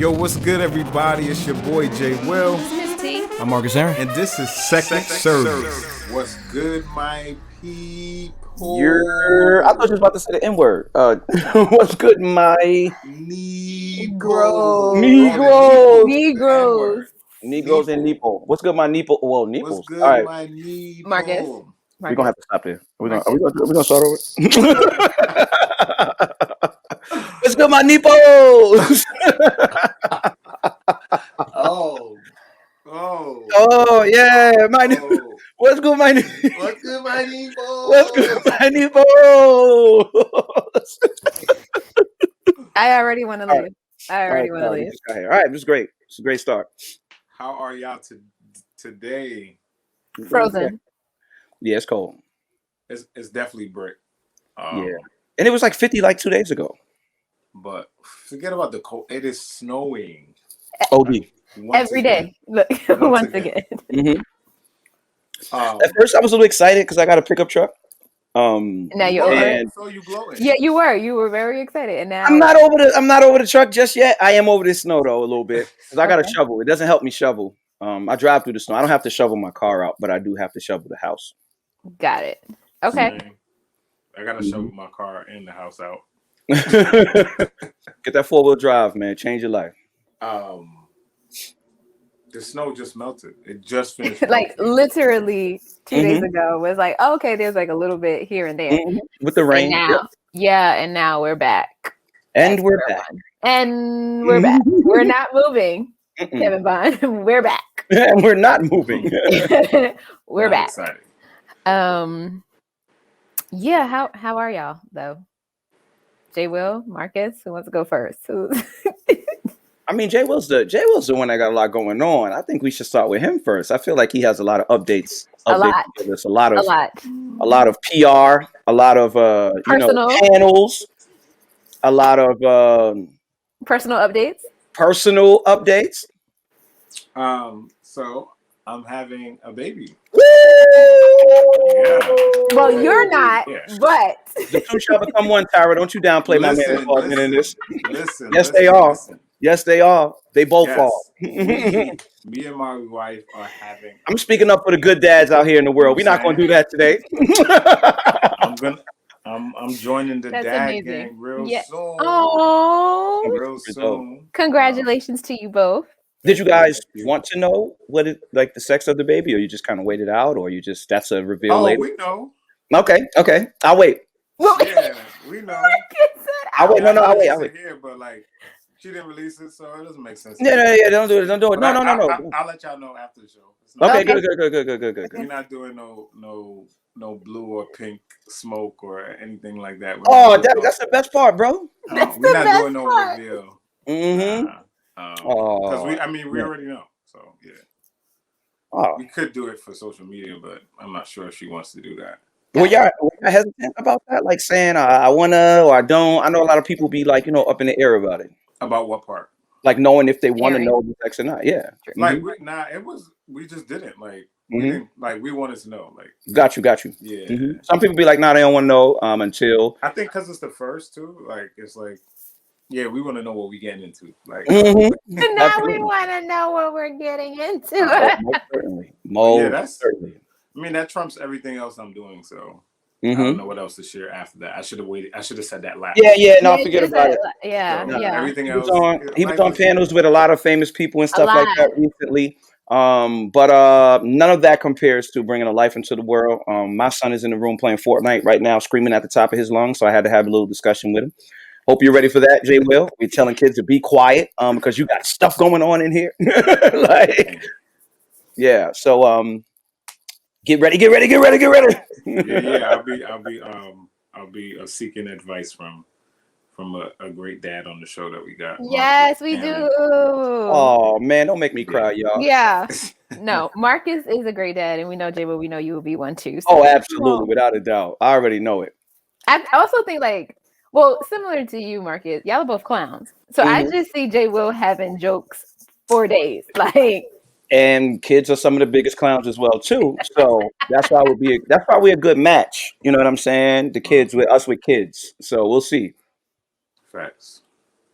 Yo, what's good, everybody? It's your boy J.Will. Miss T. I'm Marcus Aaron. And this is Second Service. What's good, my people? I thought you was about to say the N-word. What's good, my Negroes. Negroes and Neeple? What's good, my Neeple? Well, Neeples. What's good, All right. my Neeple? Marcus. We're gonna have to stop there. Are we gonna start over? What's good, my Neeples? Oh yeah, my What's good, my What's good, my Neeple? What's good, my Neeple? I already want to leave. All right, this is great. It's a great start. How are y'all today? Frozen. Yeah, it's cold. It's definitely brick. Yeah, and it was like 50 like 2 days ago. But forget about the cold. It is snowing. OD. Every day. Look, once again. Mm-hmm. At first, I was a little excited because I got a pickup truck. Now you're over it. So you glowing? Yeah, you were. You were very excited, and now I'm not over the truck just yet. I am over the snow though a little bit because I got a shovel. It doesn't help me shovel. I drive through the snow. I don't have to shovel my car out, but I do have to shovel the house. Got it. Okay. Same. I gotta shovel my car and the house out. Get that 4-wheel drive, man. Change your life. The snow just melted. It just finished. Like literally 2 days ago was like, okay, there's like a little bit here and there with the rain. And now, and now we're back. And we're back. And we're back. We're not moving, Kevin Bond. We're back. And we're not moving. We're back. Excited. Yeah. How are y'all though? J.Will, Marcus, who wants to go first? I mean, J.Will's the one that got a lot going on. I think we should start with him first. I feel like he has a lot of updates. A lot of PR, a lot of panels, a lot of personal updates. So I'm having a baby. Well, you're not, but the two shall become one. Tyra, don't you downplay my man involvement in this. Yes, they are. Yes, they are. They both fall. Me and my wife are having. I'm speaking up for the good dads out here in the world. We're not going to do that today. I'm joining the dad gang real soon. Oh, real soon. Congratulations to you both. Did you guys want to know what it like the sex of the baby, or you just kind of wait it out, or you just that's a reveal later? We know. Okay, I'll wait. Yeah, we know. I'll wait. I'll wait. Here, but like. She didn't release it, so it doesn't make sense. Yeah, don't do it. No. I'll let y'all know after the show. Okay, good. We're not doing no blue or pink smoke or anything like that. That's the best part, bro. We're not doing no reveal. Because we already know. So yeah. We could do it for social media, but I'm not sure if she wants to do that. Well, y'all hesitant about that, like saying I wanna or I don't. I know a lot of people be like up in the air about it. About what part? Like knowing if they want to know the sex or not. Yeah. Like we just didn't like. We didn't like. We wanted to know. Like. Got you. Yeah. Some people be like, nah, they don't want to know until. I think because it's the first too. Like it's like. Yeah, we want to know what we're getting into. Like now we want to know what we're getting into. Most certainly. I mean, that trumps everything else I'm doing. So I don't know what else to share after that. I should have waited. I should have said that last. Yeah. No, forget about it. Yeah. Everything else. He was on panels with a lot of famous people and stuff like that recently. But none of that compares to bringing a life into the world. My son is in the room playing Fortnite right now, screaming at the top of his lungs. So I had to have a little discussion with him. Hope you're ready for that, J.Will. We're telling kids to be quiet because you got stuff going on in here. So get ready. Yeah. I'll be seeking advice from a great dad on the show that we got. Yes, we do. Oh man, don't make me cry, y'all. Yeah. No, Marcus is a great dad, and we know J.Will. We know you will be one too. So absolutely, without a doubt. I already know it. I also think similar to you, Marcus. Y'all are both clowns, so I just see J.Will having jokes for days, like. And kids are some of the biggest clowns as well too. So that's why we're a good match. You know what I'm saying? The kids with us with kids. So we'll see. Facts.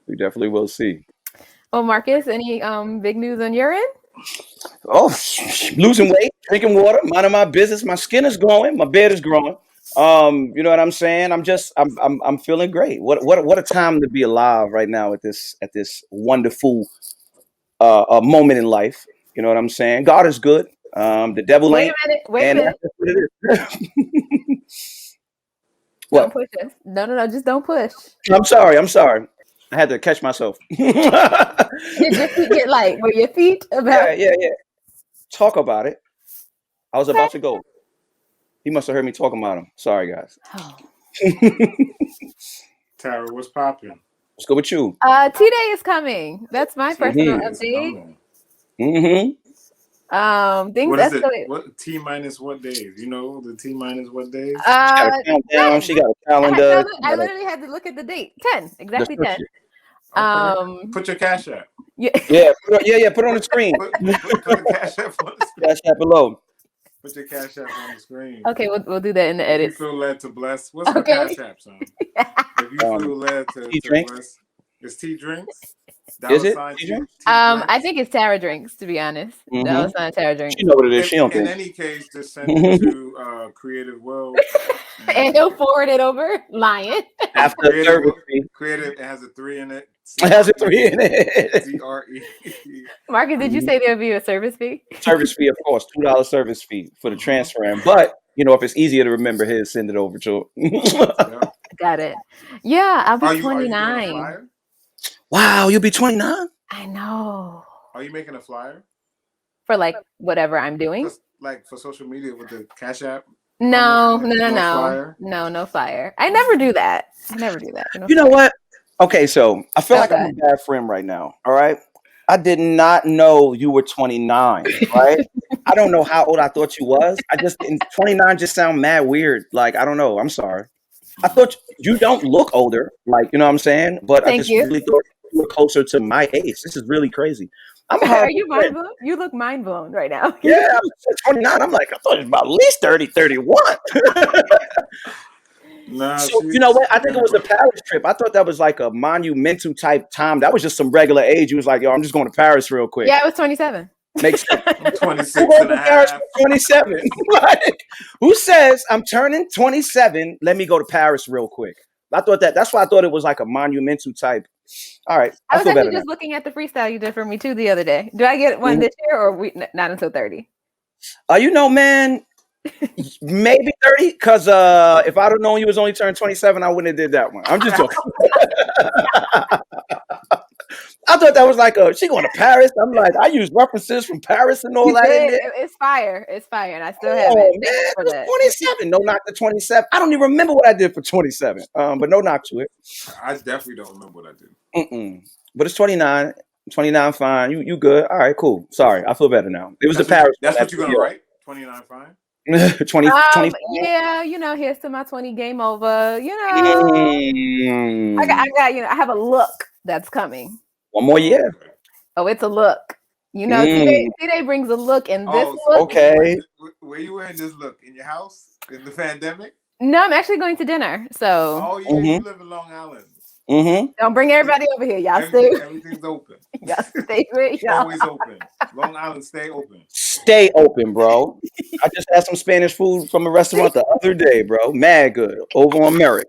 We definitely will see. Well, Marcus, any big news on your end? Oh, losing weight, drinking water, minding my business. My skin is glowing. My beard is growing. You know what I'm saying? I'm feeling great. What a time to be alive right now at this wonderful moment in life. You know what I'm saying? God is good. The devil Wait a ain't, minute. Wait a and minute. that's what it is. Don't What? push us. No. Just don't push. I'm sorry. I'm sorry. I had to catch myself. Yeah, Did your feet get light? Were your feet about? yeah. Talk about it. I was Okay. about to go. He must have heard me talking about him. Sorry, guys. Oh. Tara, what's popping? Let's go with you. T-Day is coming. That's my personal Mm-hmm. It's update. coming. Things What is it? escalate. What T minus what days? You know the T minus what days? She got a 10. countdown. She got a I, had, calendar. no, I literally had to look at the date. 10. Just Exactly 10. Okay. Put your cash app. Yeah. put it on the screen. Put the cash app on the screen. Cash app below. Put your cash app on the screen. Okay, we'll do that in the If you edits. feel led to bless, what's the Okay. cash app, son? If you feel led to T-Drinks? bless, it's Tea Drinks. Is it? T-Drinks? I think it's Tara Drinks, to be honest. Mhm. $. Tara Drinks. She know what it is. She don't In think. any case, just send it to Creative World. And he'll forward it over. Lying. After the service fee. Creative, it has a 3 in it. It has a 3 in it. CRE. Marcus, did you say there'll be a service fee? Service fee, of course. $2 service fee for the transferring. But if it's easier to remember his, send it over to him. Yeah. Got it. Yeah, I'll be Are you doing a 29. flyer? Wow, you'll be 29? I know. Are you making a flyer? For like whatever I'm doing? Just like for social media with the Cash App? No. Flyer? No flyer. I never do that. No You know flyer. what? Okay, so I feel like Okay. I'm a bad friend right now. All right. I did not know you were 29, right? I don't know how old I thought you was. 29 just sound mad weird. Like, I don't know. I'm sorry. I thought you don't look older. Like, you know what I'm saying? But I Thank just you. really thought you were closer to my age. This is really crazy. I'm a Are horrible you friend. mind blown? You look mind blown right now. Yeah, I'm 29. I'm like, I thought it was about at least 30, 31. Nah, So, you know what? I think it was a Paris trip. I thought that was like a monumental type time. That was just some regular age. You was like, yo, I'm just going to Paris real quick. Yeah, I was 27. Makes sense. I'm 26 Who goes and a to Paris half. for 27? Like, who says I'm turning 27? Let me go to Paris real quick. That's why I thought it was like a monumental type. All right. I was feel better actually just now. looking at the freestyle you did for me too the other day. Do I get one this year or not until 30? Man, maybe 30. Because if I'd have known you was only turned 27, I wouldn't have did that one. I'm just joking. I thought that was like she going to Paris. I'm like, I use references from Paris and all that in there. It's fire. It's fire. And I still have Oh, it. man, Thank you for it was that. 27. No knock to 27. I don't even remember what I did for 27. But no knock to it. I definitely don't remember what I did. But it's 29. 29 fine. You good. All right, cool. Sorry. I feel better now. It was That's the Paris. That's what you're going to write? 29 fine? 20. Yeah, here's to my 20 game over. I have a look that's coming. One more year. Oh, it's a look. T-Day brings a look, and this look. Okay. Where you wearing this look? In your house? In the pandemic? No, I'm actually going to dinner. So. Oh, yeah, you live in Long Island. Don't bring everybody over here. Y'all Everything's open. Y'all stay with y'all. Always open. Long Island, stay open. Stay open, bro. I just had some Spanish food from a restaurant the other day, bro. Mad good. Over on Merrick.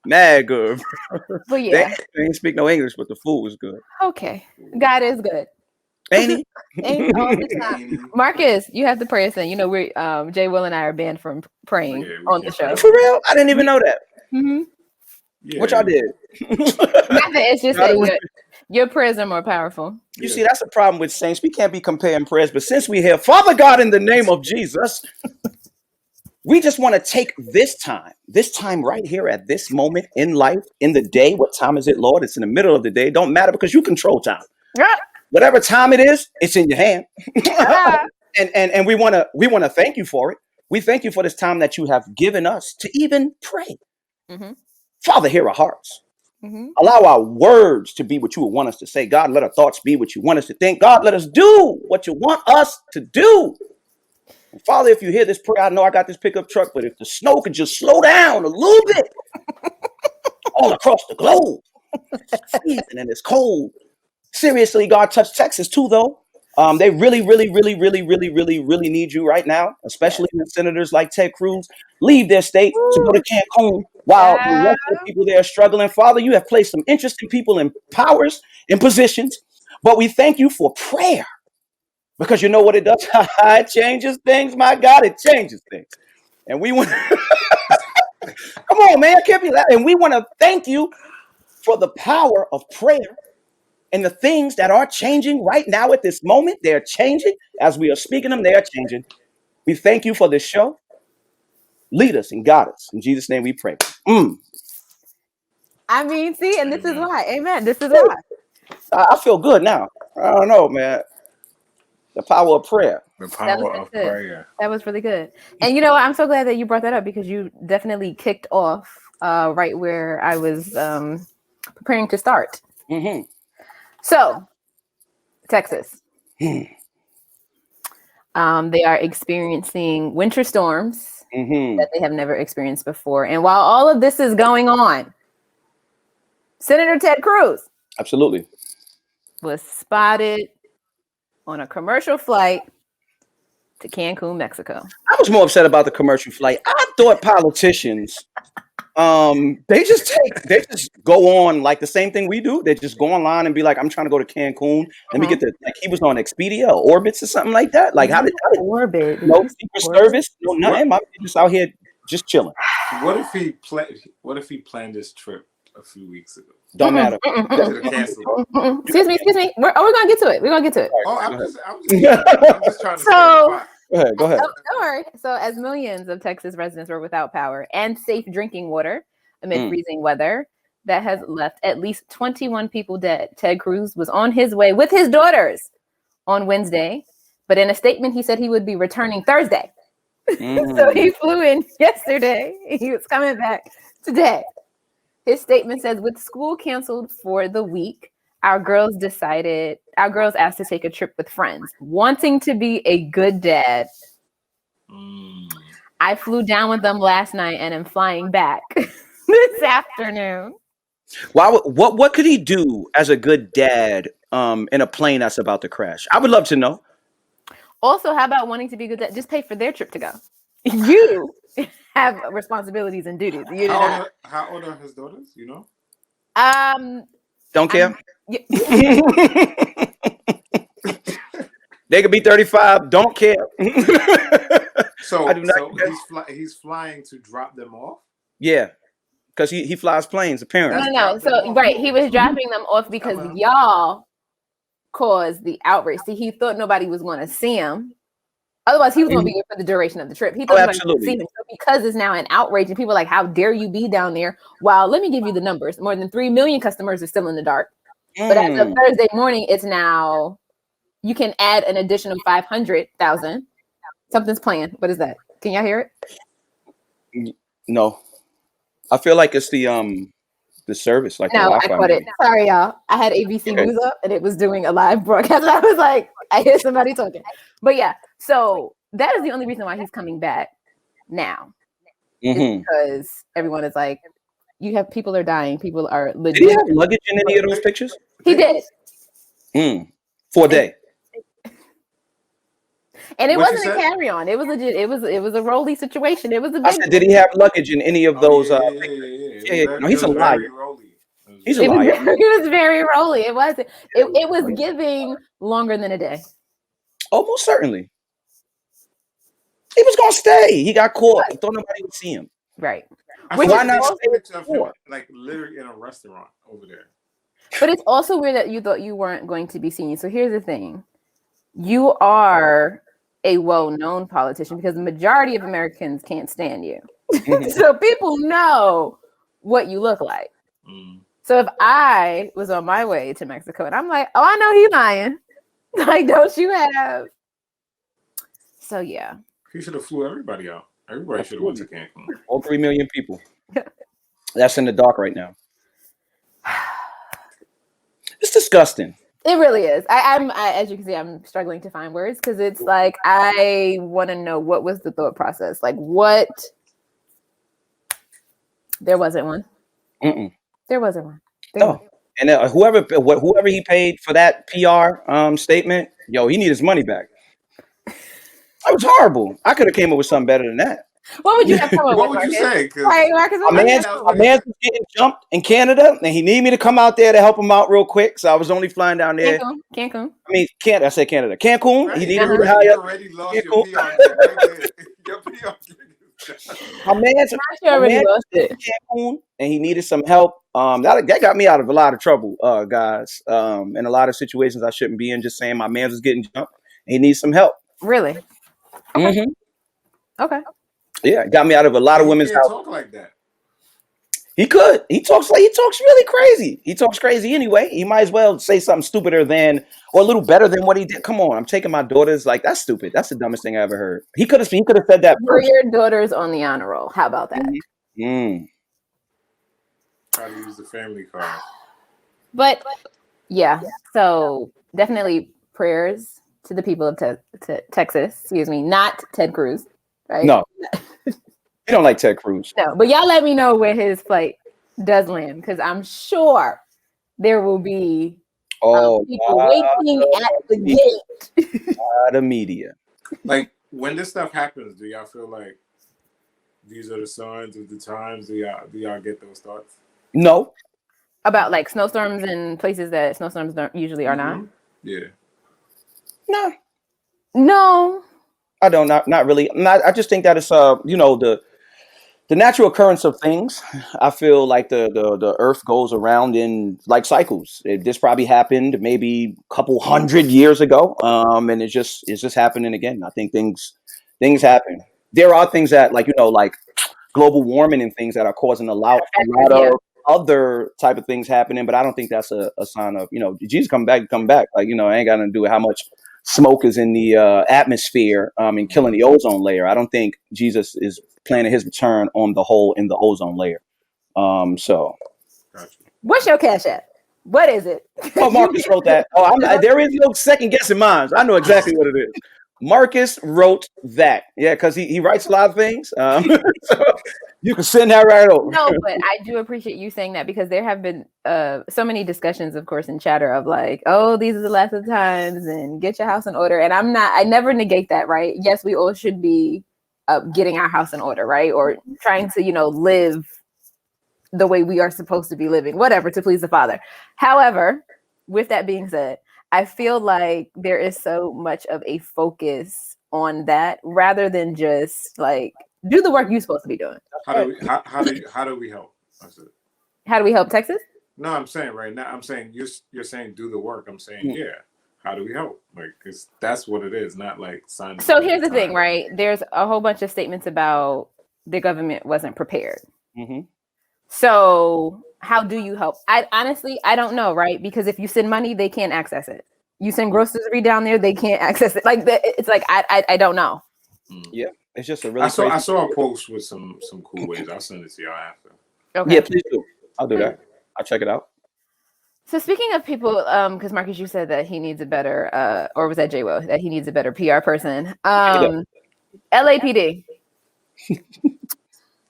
Mad good. But yeah. They ain't speak no English, but the food was good. Okay. God is good. Ain't he? Ain't all the time. Marcus, you have to pray us in. We're J.Will and I are banned from praying on the show. For real? I didn't even know that. Mm-hmm. Yeah, What y'all did? It's just that your prayers are more powerful. You see, that's the problem with saints. We can't be comparing prayers, but since we have Father God in the name of Jesus, we just want to take this time right here at this moment in life, in the day. What time is it, Lord? It's in the middle of the day. Don't matter because you control time. Yeah. Whatever time it is, it's in your hand. And we want to thank you for it. We thank you for this time that you have given us to even pray. Mm-hmm. Father, hear our hearts. Mm-hmm. Allow our words to be what you would want us to say. God, let our thoughts be what you want us to think. God, let us do what you want us to do. And Father, if you hear this prayer, I know I got this pickup truck, but if the snow could just slow down a little bit all across the globe, freezing and it's cold. Seriously, God touched Texas too, though. They really, really, really, really, really, really, really need you right now, especially when senators like Ted Cruz leave their state to go to Cancun while the Yeah. rest of the people there are struggling. Father, you have placed some interesting people in powers and positions, but we thank you for prayer because you know what it does? It changes things, my God, it changes things. And we want, come on, man, I can't be that. And we want to thank you for the power of prayer. And the things that are changing right now at this moment, they're changing. As we are speaking them, they are changing. We thank you for this show. Lead us and guide us. In Jesus' name we pray. I mean, see, and this is Amen. why. Amen. This is why. I feel good now. I don't know, man. The power of prayer. The That was power of good. prayer. That was really good. And you know what? I'm so glad that you brought that up because you definitely kicked off right where I was preparing to start. Mm-hmm. So, Texas. They are experiencing winter storms that they have never experienced before. And while all of this is going on, Senator Ted Cruz Absolutely. was spotted on a commercial flight to Cancun, Mexico. I was more upset about the commercial flight. I thought politicians, they just go on like the same thing we do. They just go online and be like, I'm trying to go to Cancun. Let me get the, like he was on Expedia or Orbitz or something like that. Like how did Orbit? no Secret Service, no nothing. My just out here just chilling. What if he planned this trip a few weeks ago? Don't matter. Should have canceled. Excuse me. We're gonna get to it. We're gonna get to it. Oh, I'm just trying to So, go ahead. Oh, don't worry. So, as millions of Texas residents were without power and safe drinking water amid freezing weather that has left at least 21 people dead, Ted Cruz was on his way with his daughters on Wednesday. But in a statement, he said he would be returning Thursday. So he flew in yesterday. He was coming back today. His statement says, with school canceled for the week, our girls asked to take a trip with friends, wanting to be a good dad. I flew down with them last night and am flying back this afternoon. What could he do as a good dad in a plane that's about to crash? I would love to know. Also, how about wanting to be a good dad? Just pay for their trip to go. You have responsibilities and duties. How old are his daughters? You know? Don't care. They could be 35. Don't care. So he's flying to drop them off? Yeah, because he flies planes, apparently. No. So, right, he was dropping them off because y'all caused the outrage. See, he thought nobody was going to see him. Otherwise, he was going to be here for the duration of the trip. He thought nobody was going to see him. So because it's now an outrage and people are like, how dare you be down there? Well, let me give you the numbers. More than 3 million customers are still in the dark. But as of Thursday morning, it's now, you can add an additional 500,000. Something's playing. What is that? Can y'all hear it? No. I feel like it's the service. Like no, I caught it. Sorry, y'all. I had ABC News up and it was doing a live broadcast. I was like, I hear somebody talking. But yeah, so that is the only reason why he's coming back now. Because everyone is like, people are dying. People are legit. Did he have luggage in any of those pictures? He did. For a day. And it wasn't a carry-on. It was legit. It was a rolly situation. It was a big. I said, did he have luggage in any of those? Yeah. No, he's a liar. He's a liar. He was very rolly. It wasn't. It was giving longer than a day. Almost certainly. He was gonna stay. He got caught. He thought nobody would see him. Right. Why not stay like literally in a restaurant over there? But it's also weird that you thought you weren't going to be seen. So here's the thing: you are a well-known politician because the majority of Americans can't stand you. So people know what you look like. So if I was on my way to Mexico and I'm like, oh, I know he's lying. Like, don't you have? So yeah. He should have flew everybody out. Everybody should have went to Cancun. All 3 million people. That's in the dark right now. It's disgusting. It really is. I as you can see, I'm struggling to find words because it's like I want to know what was the thought process. Like what? There wasn't one. There wasn't one. Oh, and whoever he paid for that PR statement, yo, he need his money back. That was horrible. I could have came up with something better than that. What would you have come up What with, would you Marcus? say? 'Cause Right, Marcus, what My would you man's, have come my up with? man's was getting jumped in Canada, and he needed me to come out there to help him out real quick. So I was only flying down there. Cancun. I mean, I said Canada. Cancun. right, He you needed me to already, hurry you up. already lost your Cancun. PR gig right there. Your PR gig is done. My man's, You already man lost was it. in Cancun, and he needed some help. That got me out of a lot of trouble, guys. In a lot of situations I shouldn't be in. Just saying, my man's was getting jumped. And he needs some help. Really? Okay. Okay. Yeah, got me out of a lot of He women's can't house. talk like that. He could. He talks really crazy. He talks crazy anyway. He might as well say something stupider than or a little better than what he did. Come on, I'm taking my daughters. Like, that's stupid. That's the dumbest thing I ever heard. He could have said that For first. your daughters on the honor roll. How about that? Try to use the family card. But yeah, so definitely prayers to the people of Texas. Excuse me, not Ted Cruz. Right? No, you don't like Ted Cruz. No, but y'all let me know where his flight does land, because I'm sure there will be people waiting at the gate. The media. Like, when this stuff happens, do y'all feel like these are the signs of the times? Do y'all get those thoughts? No. About like snowstorms in places that snowstorms usually are not? Yeah. No. I don't. Not really. I just think that it's the natural occurrence of things. I feel like the earth goes around in like cycles. This probably happened maybe a couple 100 years ago. And it's just happening again. I think things happen. There are things that like global warming and things that are causing a lot of other type of things happening, but I don't think that's a sign of, Jesus come back. Like, it ain't got nothing to do with how much smoke is in the atmosphere and killing the ozone layer. I don't think Jesus is planning his return on the hole in the ozone layer. So Gotcha. What's your cash app? What is it? Oh, Marcus wrote that. There is no second guessing mine. I know exactly what it is. Marcus wrote that. Yeah, because he writes a lot of things. So you can send that right over. No, but I do appreciate you saying that, because there have been so many discussions, of course, in chatter of like, oh, these are the last of times and get your house in order. And I never negate that, right? Yes, we all should be getting our house in order, right? Or trying to, live the way we are supposed to be living, whatever, to please the Father. However, with that being said, I feel like there is so much of a focus on that rather than just like do the work you're supposed to be doing. How do we help? I said. How do we help Texas? No, I'm saying right now. I'm saying you're saying do the work. I'm saying How do we help? Like, that's what it is, not like signing. So here's the thing, right? There's a whole bunch of statements about the government wasn't prepared. Mm-hmm. So how do you help? I honestly don't know, right? Because if you send money, they can't access it. You send grocery down there, they can't access it. Like it's like I don't know. Yeah, it's just a really. I saw a post with some cool ways. I'll send it to y'all after. Okay. Yeah, please do. I'll do that. I'll check it out. So speaking of people, because Marcus, you said that he needs a better, or was that J.Will, that he needs a better PR person? LAPD.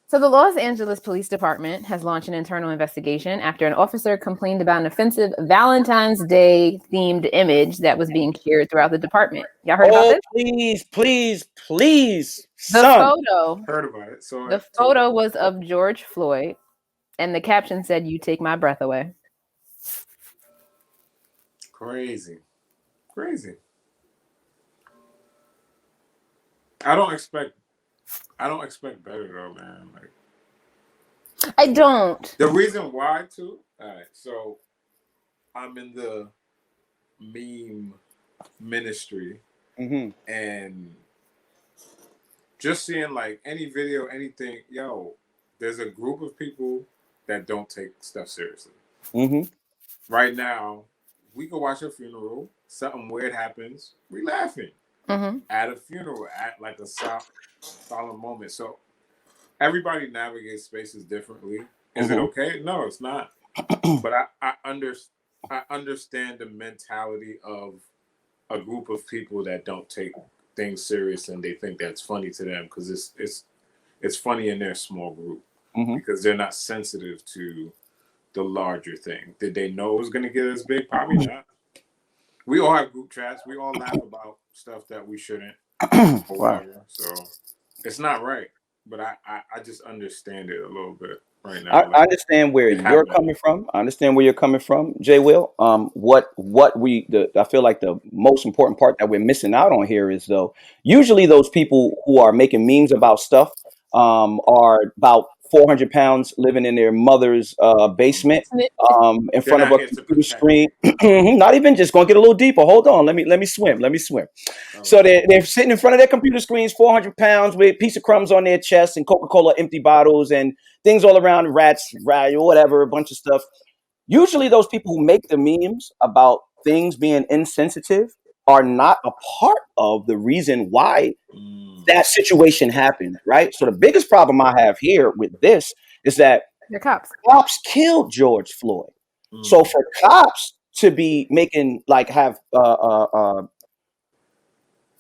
So the Los Angeles Police Department has launched an internal investigation after an officer complained about an offensive Valentine's Day themed image that was being shared throughout the department. Y'all heard about this? Please. The photo. Heard about it. So the photo was of George Floyd, and the caption said, "You take my breath away." Crazy. I don't expect better though, man. Like, I don't. The reason why too. All right, so I'm in the meme ministry, and just seeing like any video, anything, there's a group of people that don't take stuff seriously. Right now, we go watch a funeral, something weird happens, we laughing. At a funeral, at like a solemn moment. So everybody navigates spaces differently. Is it okay? No, it's not. But I understand the mentality of a group of people that don't take things serious and they think that's funny to them because it's funny in their small group because they're not sensitive to the larger thing? Did they know it was going to get as big? Probably not. We all have group chats. We all laugh about stuff that we shouldn't or whatever. So it's not right. But I just understand it a little bit right now. I understand where you're coming from. I understand where you're coming from, J.Will. I feel like the most important part that we're missing out on here is, though, usually those people who are making memes about stuff are about 400 pounds, living in their mother's basement, in front of a computer screen. Not even just going to get a little deeper. Hold on. Let me swim. So they're sitting in front of their computer screens, 400 pounds, with a piece of crumbs on their chest and Coca-Cola empty bottles and things all around, rats, whatever, a bunch of stuff. Usually those people who make the memes about things being insensitive are not a part of the reason why that situation happened, right? So the biggest problem I have here with this is that the cops killed George Floyd. So for cops to be making, like, have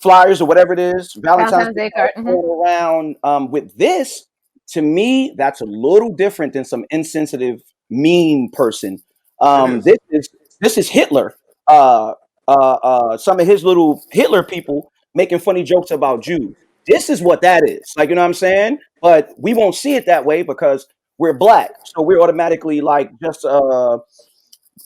flyers or whatever it is, Valentine's Day card around with this, to me, that's a little different than some insensitive meme person. This is Hitler. Some of his little Hitler people making funny jokes about Jews. This is what that is. Like, you know what I'm saying? But we won't see it that way because we're black. So we're automatically like just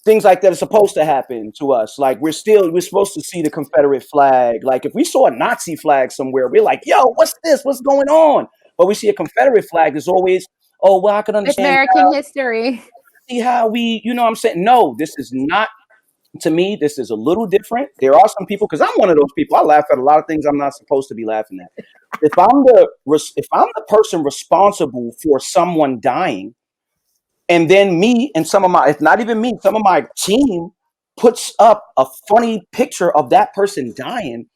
things like that are supposed to happen to us. Like we're supposed to see the Confederate flag. Like if we saw a Nazi flag somewhere, we're like, yo, what's this? What's going on? But we see a Confederate flag, there's always, oh, well, I can understand American history. See how we, you know what I'm saying? No, this is not. To me, this is a little different. There are some people, because I'm one of those people. I laugh at a lot of things I'm not supposed to be laughing at. If I'm the person responsible for someone dying, and then me and some of my team puts up a funny picture of that person dying,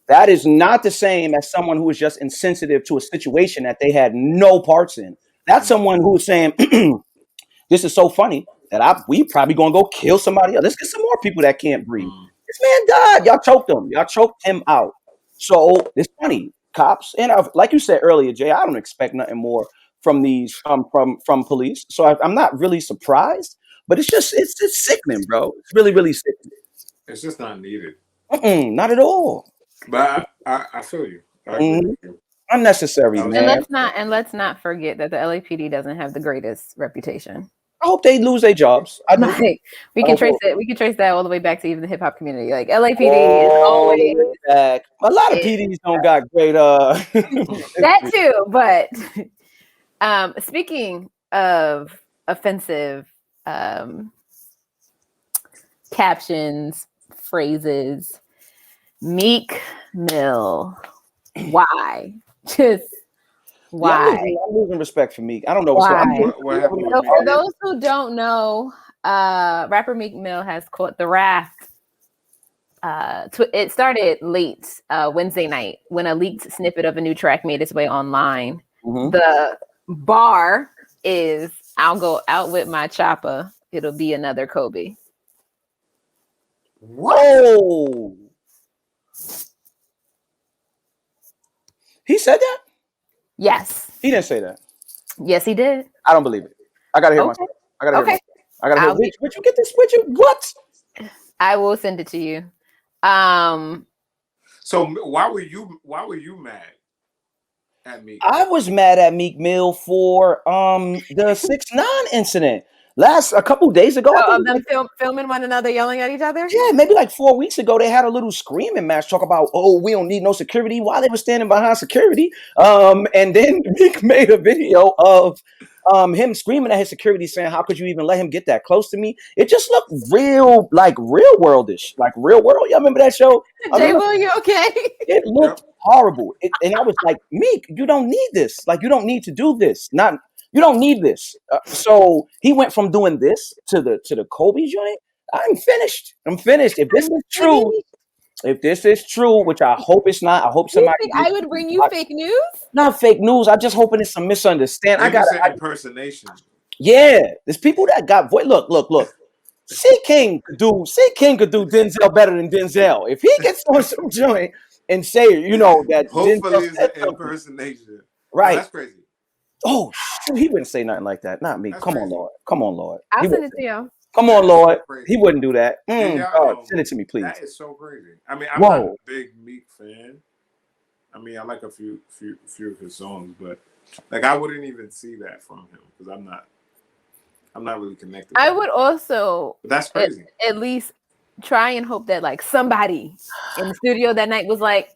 that is not the same as someone who is just insensitive to a situation that they had no parts in. That's someone who is saying, this is so funny that we probably gonna go kill somebody else. Let's get some more people that can't breathe. This man died. Y'all choked him. Y'all choked him out. So it's funny, cops. And like you said earlier, Jay, I don't expect nothing more from these from police. So I'm not really surprised. But it's just sickening, bro. It's really, really sickening. It's just not needed. Not at all. But I feel you. I agree with you. Unnecessary, man. And let's not forget that the LAPD doesn't have the greatest reputation. I hope they lose their jobs. We can trace it. We can trace that all the way back to even the hip hop community. Like LAPD is always back. A lot of PDs don't got great. That too, but speaking of offensive captions, phrases, Meek Mill. Why? Just why? I'm losing respect for Meek. I don't know what's going on. So for those who don't know, rapper Meek Mill has caught the wrath. It started late Wednesday night when a leaked snippet of a new track made its way online. The bar is, "I'll go out with my chopper. It'll be another Kobe." Whoa! He said that? Yes. He didn't say that. Yes, he did. I don't believe it. I gotta hear myself. I gotta hear. Would you get this? Would you? What? I will send it to you. So why were you mad at Meek? I was mad at Meek Mill for the 6ix9ine incident. A couple days ago, of them filming one another, yelling at each other. Yeah, maybe like 4 weeks ago, they had a little screaming match, talk about, oh, we don't need no security, while they were standing behind security. And then Meek made a video of him screaming at his security, saying, "How could you even let him get that close to me?" It just looked real worldish, like Real World. Y'all remember that show? J.Will, you okay? It looked horrible, and I was like, Meek, you don't need this. Like, you don't need to do this. You don't need this. So he went from doing this to the Kobe joint. I'm finished. If this is true, which I hope it's not. I hope somebody. You think I would bring you fake news? Not fake news. I just hoping it's some misunderstanding. I got impersonation. Yeah, there's people that got voice. Look. C King could do Denzel better than Denzel. If he gets on some joint and say, that hopefully it's an impersonation. Right. Oh, that's crazy. Oh, shoot, he wouldn't say nothing like that. Not me. That's Come on, crazy. Lord. Come on, Lord. I'll He send wouldn't it to y'all. Come on, That is so Lord. crazy. He wouldn't do that. Did God, y'all, send it to me, please. That is so crazy. I mean, I'm not Whoa. a big Meek fan. I mean, I like a few of his songs, but like I wouldn't even see that from him because I'm not really connected. I would also, but that's crazy. At least try and hope that like somebody in the studio that night was like,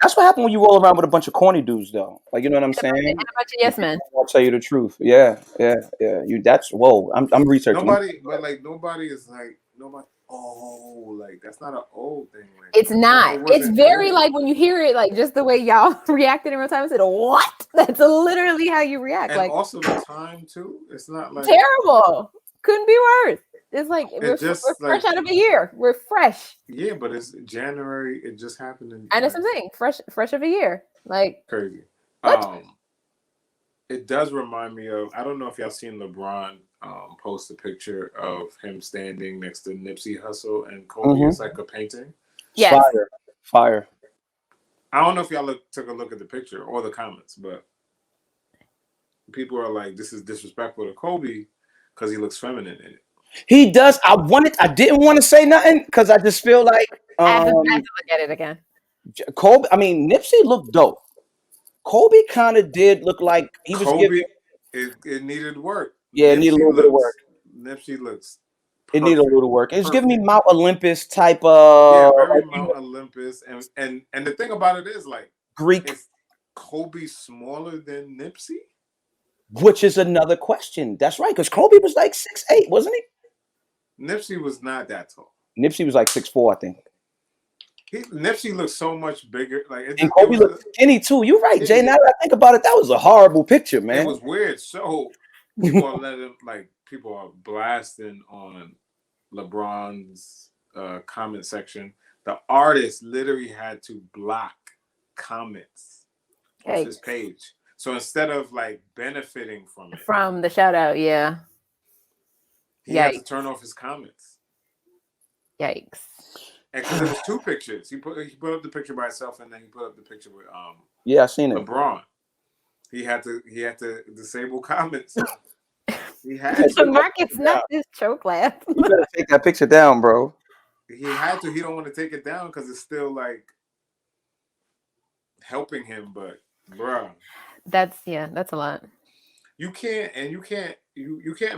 That's what happened when you roll around with a bunch of corny dudes, though. Like, you know what I'm saying? and a bunch of yes men. I'll tell you the truth. Yeah. You. That's whoa. I'm researching. Nobody is like nobody. Oh, like that's not an old thing. Like, It's not. It's very good. like when you hear it, like just the way y'all reacted in real time. I said, "What?" That's literally how you react. And like also the time too. It's not like terrible. Couldn't be worse. It's like we're fresh out of a year. We're fresh. Yeah, but it's January. It just happened. And that's what I'm saying. Fresh of a year. Like crazy. What? It does remind me of. I don't know if y'all seen LeBron post a picture of him standing next to Nipsey Hussle and Kobe. It's like a painting. Yes. Fire. I don't know if y'all took a look at the picture or the comments, but people are like, "This is disrespectful to Kobe because he looks feminine in it." He does. I didn't want to say nothing because I just feel like I have to look at it again. Kobe. I mean, Nipsey looked dope. Kobe kind of did look like he was Kobe. It needed work. Yeah, it needed a little bit of work. Nipsey looks. It needed a little work. It's giving me Mount Olympus type of. Yeah, very Mount Olympus, and the thing about it is like Greek. Is Kobe smaller than Nipsey? Which is another question. That's right, because Kobe was like 6'8", wasn't he? Nipsey was not that tall. Nipsey was like 6'4", I think. Nipsey looks so much bigger. And Kobe looked skinny too. You're right, Jay. Now that I think about it, that was a horrible picture, man. It was weird. So people are blasting on LeBron's comment section. The artist literally had to block comments off his page. So instead of like benefiting from the shout out, he had to turn off his comments. Yikes! Because there was two pictures. He put up the picture by himself, and then he put up the picture with I seen it. LeBron. He had to disable comments. He had to. Marcus, not this choke laugh. You better take that picture down, bro. He had to. He don't want to take it down because it's still like helping him. But bro, that's a lot. You can't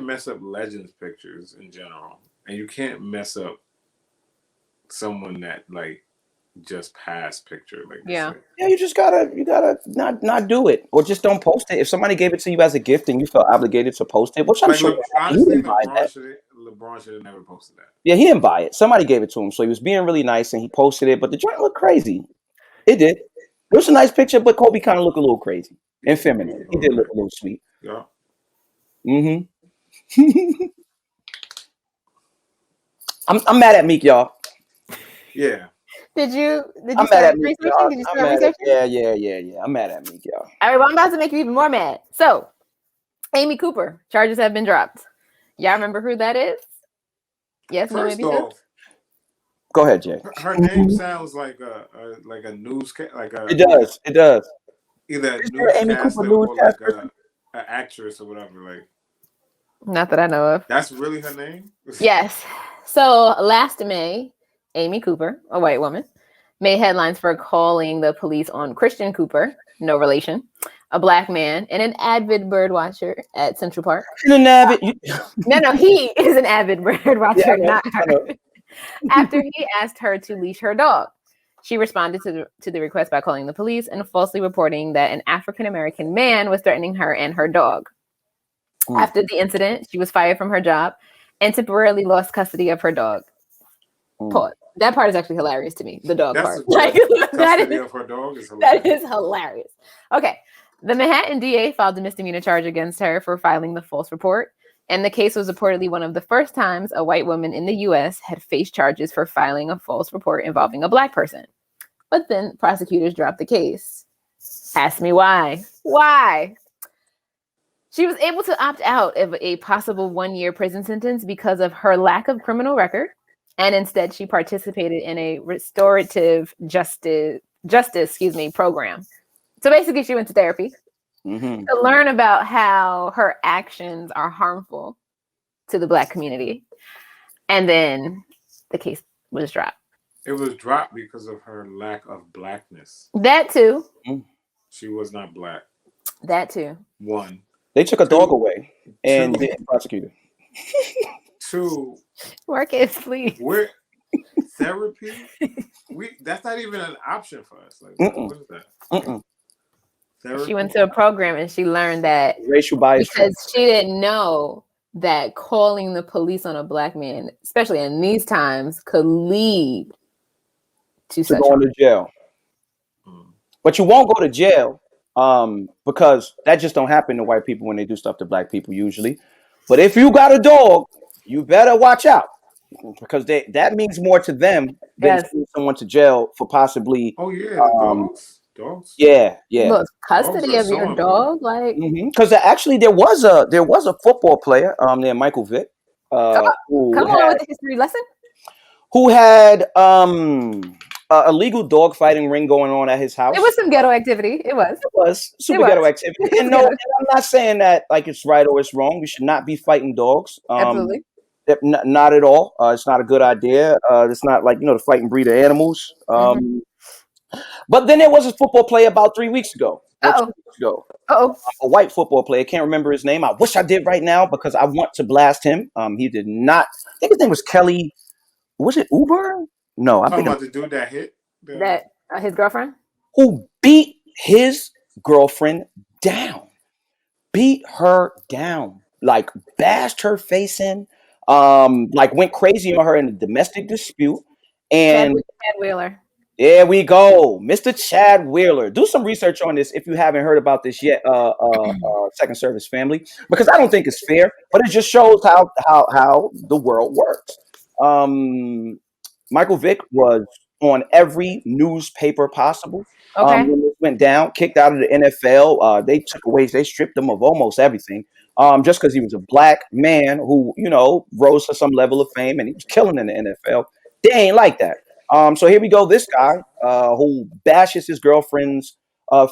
mess up legends pictures in general, and you can't mess up someone that like just passed picture. Like you just gotta not do it, or just don't post it. If somebody gave it to you as a gift and you felt obligated to post it, which I'm sure honestly, LeBron should have never posted that. Yeah, he didn't buy it. Somebody gave it to him, so he was being really nice and he posted it. But the joint looked crazy. It did. It was a nice picture, but Kobe kind of looked a little crazy and feminine. He did look a little sweet. Yeah. I'm mad at Meek, y'all. Yeah. Did you start researching? Did you start researching? Yeah. I'm mad at Meek, y'all. All right, well, I'm about to make you even more mad. So, Amy Cooper, charges have been dropped. Y'all remember who that is? Yes, no, maybe so. Go ahead, Jay. Her name sounds like a newscast, like a. It does. Either a newscaster or like an actress or whatever. Like. Not that I know of. That's really her name? Yes. So last May, Amy Cooper, a white woman, made headlines for calling the police on Christian Cooper, no relation, a black man, and an avid bird watcher at Central Park. No, he is an avid bird watcher, not her. After he asked her to leash her dog. She responded to the request by calling the police and falsely reporting that an African-American man was threatening her and her dog. After the incident, she was fired from her job and temporarily lost custody of her dog. Pause. That part is actually hilarious to me. The dog part. Custody of her dog is hilarious. That is hilarious. Okay. The Manhattan DA filed a misdemeanor charge against her for filing the false report. And the case was reportedly one of the first times a white woman in the U.S. had faced charges for filing a false report involving a black person. But then prosecutors dropped the case. Ask me why. Why? She was able to opt out of a possible 1-year prison sentence because of her lack of criminal record. And instead, she participated in a restorative justice program. So basically, she went to therapy. to learn about how her actions are harmful to the Black community. And then the case was dropped. It was dropped because of her lack of Blackness. That too. She was not Black. That too. One. They took a dog away and didn't prosecute her. Two. Marcus, please. We're therapy. That's not even an option for us. Like, what is that? Therapy? She went to a program and she learned that racial bias because she didn't know that calling the police on a Black man, especially in these times, could lead to going to jail. But you won't go to jail because that just don't happen to white people when they do stuff to Black people usually. But if you got a dog, you better watch out because that means more to them than sending someone to jail for possibly. Oh yeah, dogs. Yeah. Look, custody of your dog, like because actually there was a football player named Michael Vick. Come on with the history lesson. Who had a legal dog fighting ring going on at his house. It was some ghetto activity. It was super ghetto activity. And no, and I'm not saying that like it's right or it's wrong. We should not be fighting dogs. Absolutely. Not at all. It's not a good idea. It's not like, the fighting breed of animals. But then there was a football player about 3 weeks ago. 2 weeks ago. A white football player. Can't remember his name. I wish I did right now because I want to blast him. He did not. I think his name was Kelly. Was it Uber? No, I think about the dude that hit his girlfriend, who beat his girlfriend down, beat her down, like bashed her face in, like went crazy on her in a domestic dispute. And Chad Wheeler. There we go, Mr. Chad Wheeler. Do some research on this if you haven't heard about this yet, Second Service family, because I don't think it's fair, but it just shows how the world works. Michael Vick was on every newspaper possible. When this went down, kicked out of the NFL. They stripped him of almost everything. Just because he was a Black man who, rose to some level of fame and he was killing in the NFL. They ain't like that. So here we go. This guy who bashes his girlfriend's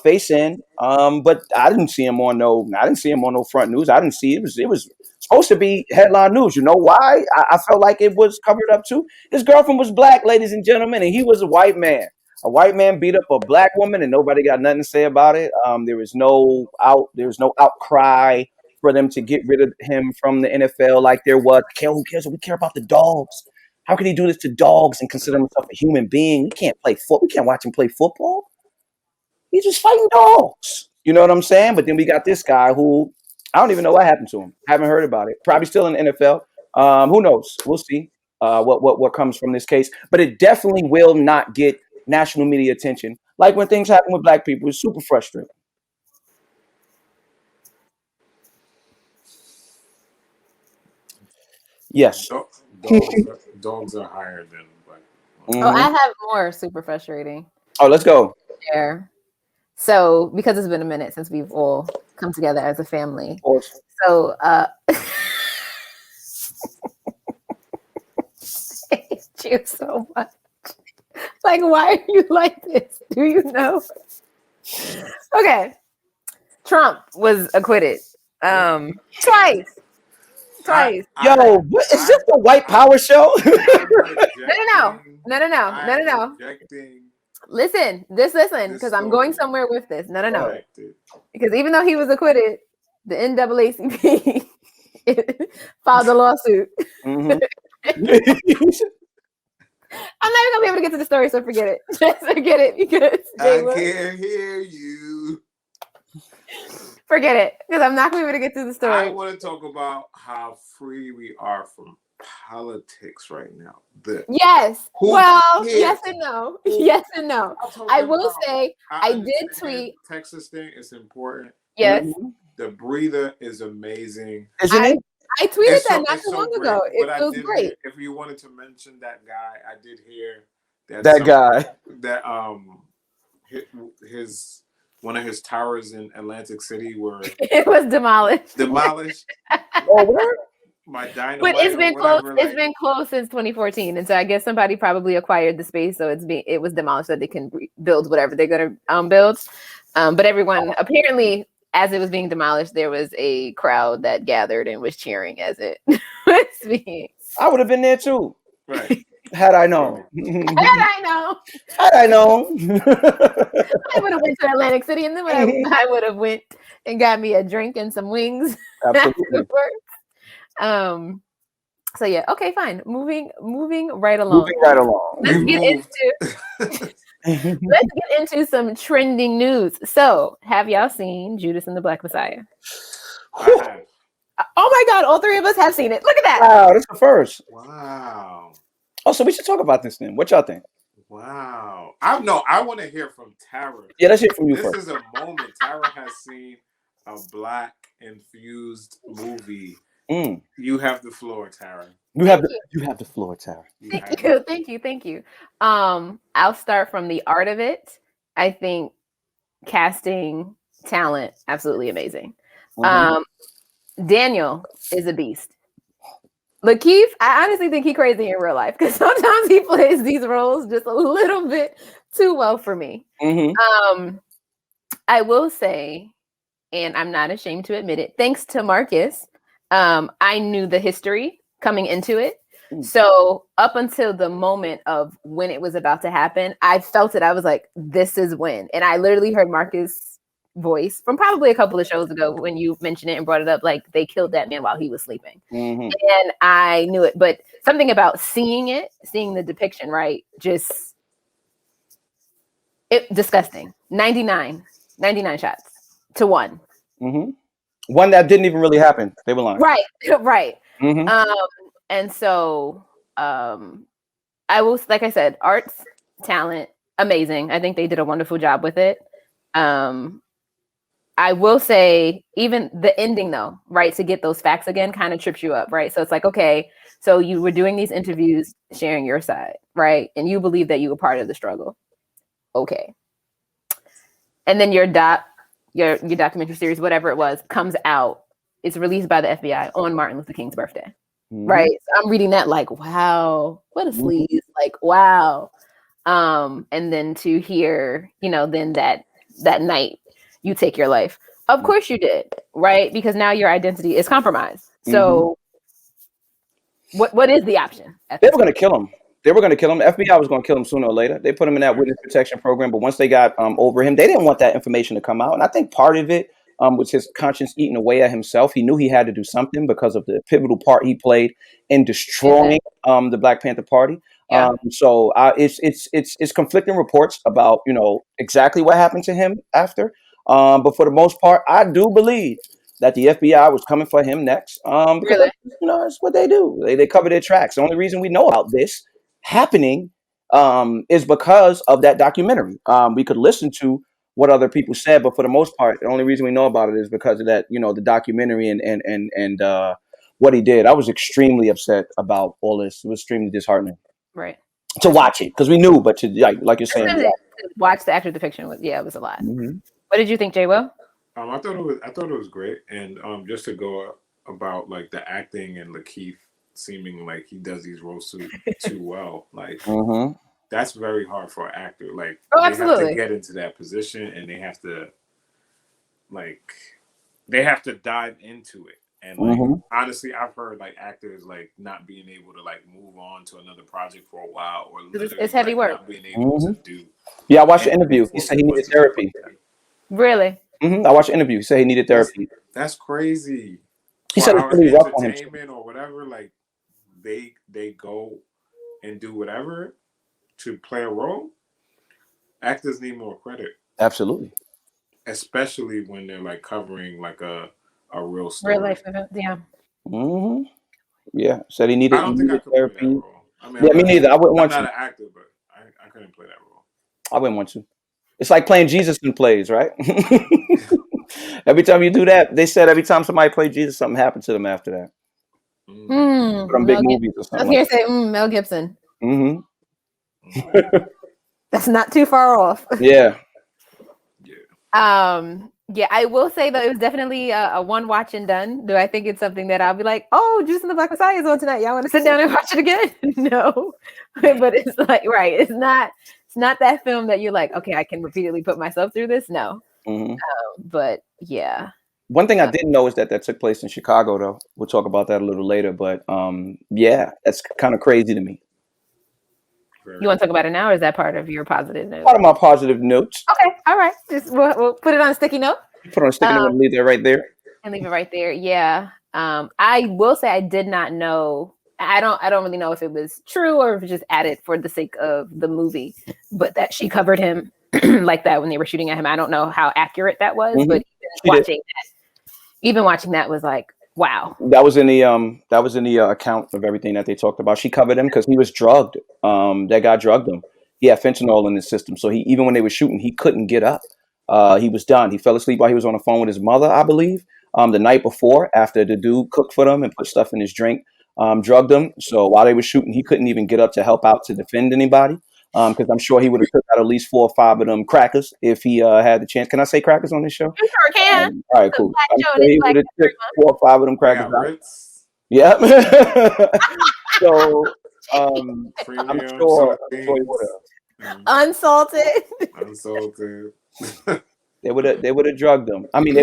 face in. But I didn't see him on no front news. I didn't see it. It was supposed to be headline news. You know why? I felt like it was covered up too. His girlfriend was Black, ladies and gentlemen, and he was a white man. A white man beat up a Black woman, and nobody got nothing to say about it. There was no outcry for them to get rid of him from the NFL like there was. Who cares? We care about the dogs. How can he do this to dogs and consider himself a human being? We can't watch him play football. He's just fighting dogs. You know what I'm saying? But then we got this guy who I don't even know what happened to him. Haven't heard about it. Probably still in the NFL. Who knows? We'll see what comes from this case. But it definitely will not get national media attention. Like when things happen with Black people, it's super frustrating. Yes. Dogs are higher than Black people. Oh, I have more super frustrating. Oh, let's go. There. So, because it's been a minute since we've all come together as a family. Awesome. So, I hate you so much. Like, why are you like this? Do you know? Okay. Trump was acquitted. Twice. Yo, what is this the white power show? No. Listen, because I'm going somewhere with this. No. Because even though he was acquitted, the NAACP filed a lawsuit. Mm-hmm. I'm not even gonna be able to get to the story, so forget it. Just forget it because I can't hear you. Forget it, because I'm not gonna be able to get to the story. I want to talk about how free we are from politics right now. Yes. Yes and no. Yes and no. I will say I did tweet. Texas thing is important. Yes. The breather is amazing. Isn't it? I tweeted that not too long ago. It feels great. If you wanted to mention that guy, I did hear that guy that his one of his towers in Atlantic City were it was demolished. Oh, where? My dynamite. But it's been closed. It's been closed since 2014, and so I guess somebody probably acquired the space, so it was demolished so they can build whatever they're gonna build. But everyone apparently as it was being demolished, there was a crowd that gathered and was cheering as it was being. I would have been there too. Right. Had I known. Had I known. Had I known. I would have went to Atlantic City, and then I would have went and got me a drink and some wings. Absolutely. So yeah, okay, fine. Moving right along. Let's get into some trending news. So, have y'all seen Judas and the Black Messiah? Oh my God, all three of us have seen it. Look at that. Wow, that's the first. Wow. Oh, so we should talk about this then. What y'all think? Wow. I want to hear from Tara. Yeah, let's hear from you first. This is a moment. Tara has seen a Black infused movie. You have the floor, Tara. You have the floor, Tara. Thank you. I'll start from the art of it. I think casting, talent, absolutely amazing. Daniel is a beast. Lakeith, I honestly think he's crazy in real life because sometimes he plays these roles just a little bit too well for me. I will say, and I'm not ashamed to admit it, thanks to Marcus, I knew the history coming into it. So up until the moment of when it was about to happen, I felt it. I was like, this is when. And I literally heard Marcus' voice from probably a couple of shows ago when you mentioned it and brought it up, like they killed that man while he was sleeping. And I knew it. But something about seeing the depiction, right? Just disgusting. 99 shots to 1. One that didn't even really happen. They were lying. Right. And so I will, like I said, arts, talent, amazing. I think they did a wonderful job with it. I will say even the ending though, right, to get those facts again kind of trips you up, right? So it's like, okay, so you were doing these interviews, sharing your side, right? And you believe that you were part of the struggle. Okay. And then your documentary series, whatever it was, comes out. It's released by the FBI on Martin Luther King's birthday. Right. So I'm reading that like, wow, what a sleaze. Like, wow. And then to hear, then that night you take your life. Of course you did, right? Because now your identity is compromised. So what is the option? They were going to kill him. The FBI was going to kill him sooner or later. They put him in that witness protection program. But once they got over him, they didn't want that information to come out. And I think part of it was his conscience eating away at himself. He knew he had to do something because of the pivotal part he played in destroying the Black Panther Party. So it's conflicting reports about, exactly what happened to him after. But for the most part, I do believe that the FBI was coming for him next. Because that's what they do. They cover their tracks. The only reason we know about this happening is because of that documentary. We could listen to what other people said, but for the most part, the only reason we know about it is because of that, the documentary and what he did. I was extremely upset about all this. It was extremely disheartening. Right. To watch it, because we knew, but to like you're saying, watch the actual depiction it was a lot. What did you think, J.Will? I thought it was great, and just to go about like the acting and Lakeith seeming like he does these roles too well, like that's very hard for an actor. Like they have to get into that position, and they have to dive into it. And like honestly, I've heard like actors like not being able to like move on to another project for a while, or it's heavy work. Not being able to do. Yeah, I watched the interview. He said he needed therapy. Really? I watched the interview. He said he needed therapy. That's crazy. He said it's really rough on him. Entertainment or whatever, like they go and do whatever to play a role. Actors need more credit. Absolutely. Especially when they're like covering like a real story. Real life event, yeah. Yeah. Said he needed. I don't think I could play that role. I mean, me neither. I wouldn't want to. I'm not an actor, but I couldn't play that role. I wouldn't want to. It's like playing Jesus in plays, right? Every time you do that, they said every time somebody played Jesus, something happened to them after that. From big movies or something. I was here to say Mel Gibson. That's not too far off. Yeah. Yeah, I will say though it was definitely a one watch and done. Do I think it's something that I'll be like, oh, Judas and the Black Messiah is on tonight? Y'all want to sit down and watch it again? No, but it's like it's not that film that you're like, okay, I can repeatedly put myself through this. No, But yeah. One thing I didn't know is that took place in Chicago, though. We'll talk about that a little later. But yeah, that's kind of crazy to me. You want to talk about it now, or is that part of your positive note? Part of my positive notes. Okay, all right. Just we'll put it on a sticky note. Put on a sticky note and leave that right there. And leave it right there. Yeah. I will say I did not know. I don't really know if it was true or if it just added for the sake of the movie, but that she covered him like that when they were shooting at him. I don't know how accurate that was, but even watching that was like, wow. That was in the account of everything that they talked about. She covered him because he was drugged. That guy drugged him. He had fentanyl in his system, so even when they were shooting, he couldn't get up. He was done. He fell asleep while he was on the phone with his mother, I believe, the night before, after the dude cooked for them and put stuff in his drink, drugged him. So while they were shooting, he couldn't even get up to help out to defend anybody. Because I'm sure he would have took out at least 4 or 5 of them crackers if he had the chance. Can I say crackers on this show? You sure can. All right, cool. I'm sure he would have took 4 or 5 of them crackers out. Yeah. So I'm sure he would have. Unsalted. They would have drugged him. I mean, he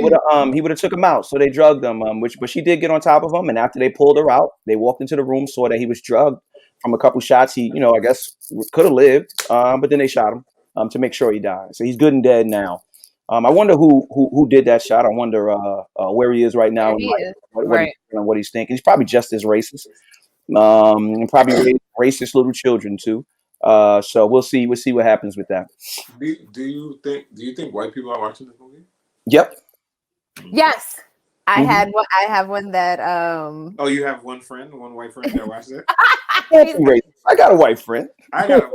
would have took him out. So they drugged him. But she did get on top of him, and after they pulled her out, they walked into the room, saw that he was drugged from a couple shots. He, I guess could have lived, but then they shot him to make sure he died. So he's good and dead now. I wonder who did that shot. I wonder where he is right now. What he's thinking. He's probably just as racist. And probably raised racist little children too. So we'll see what happens with that. Do you think white people are watching this movie? Yep. Yes. I have one that Oh, you have one white friend that watches it? I got a white friend. I have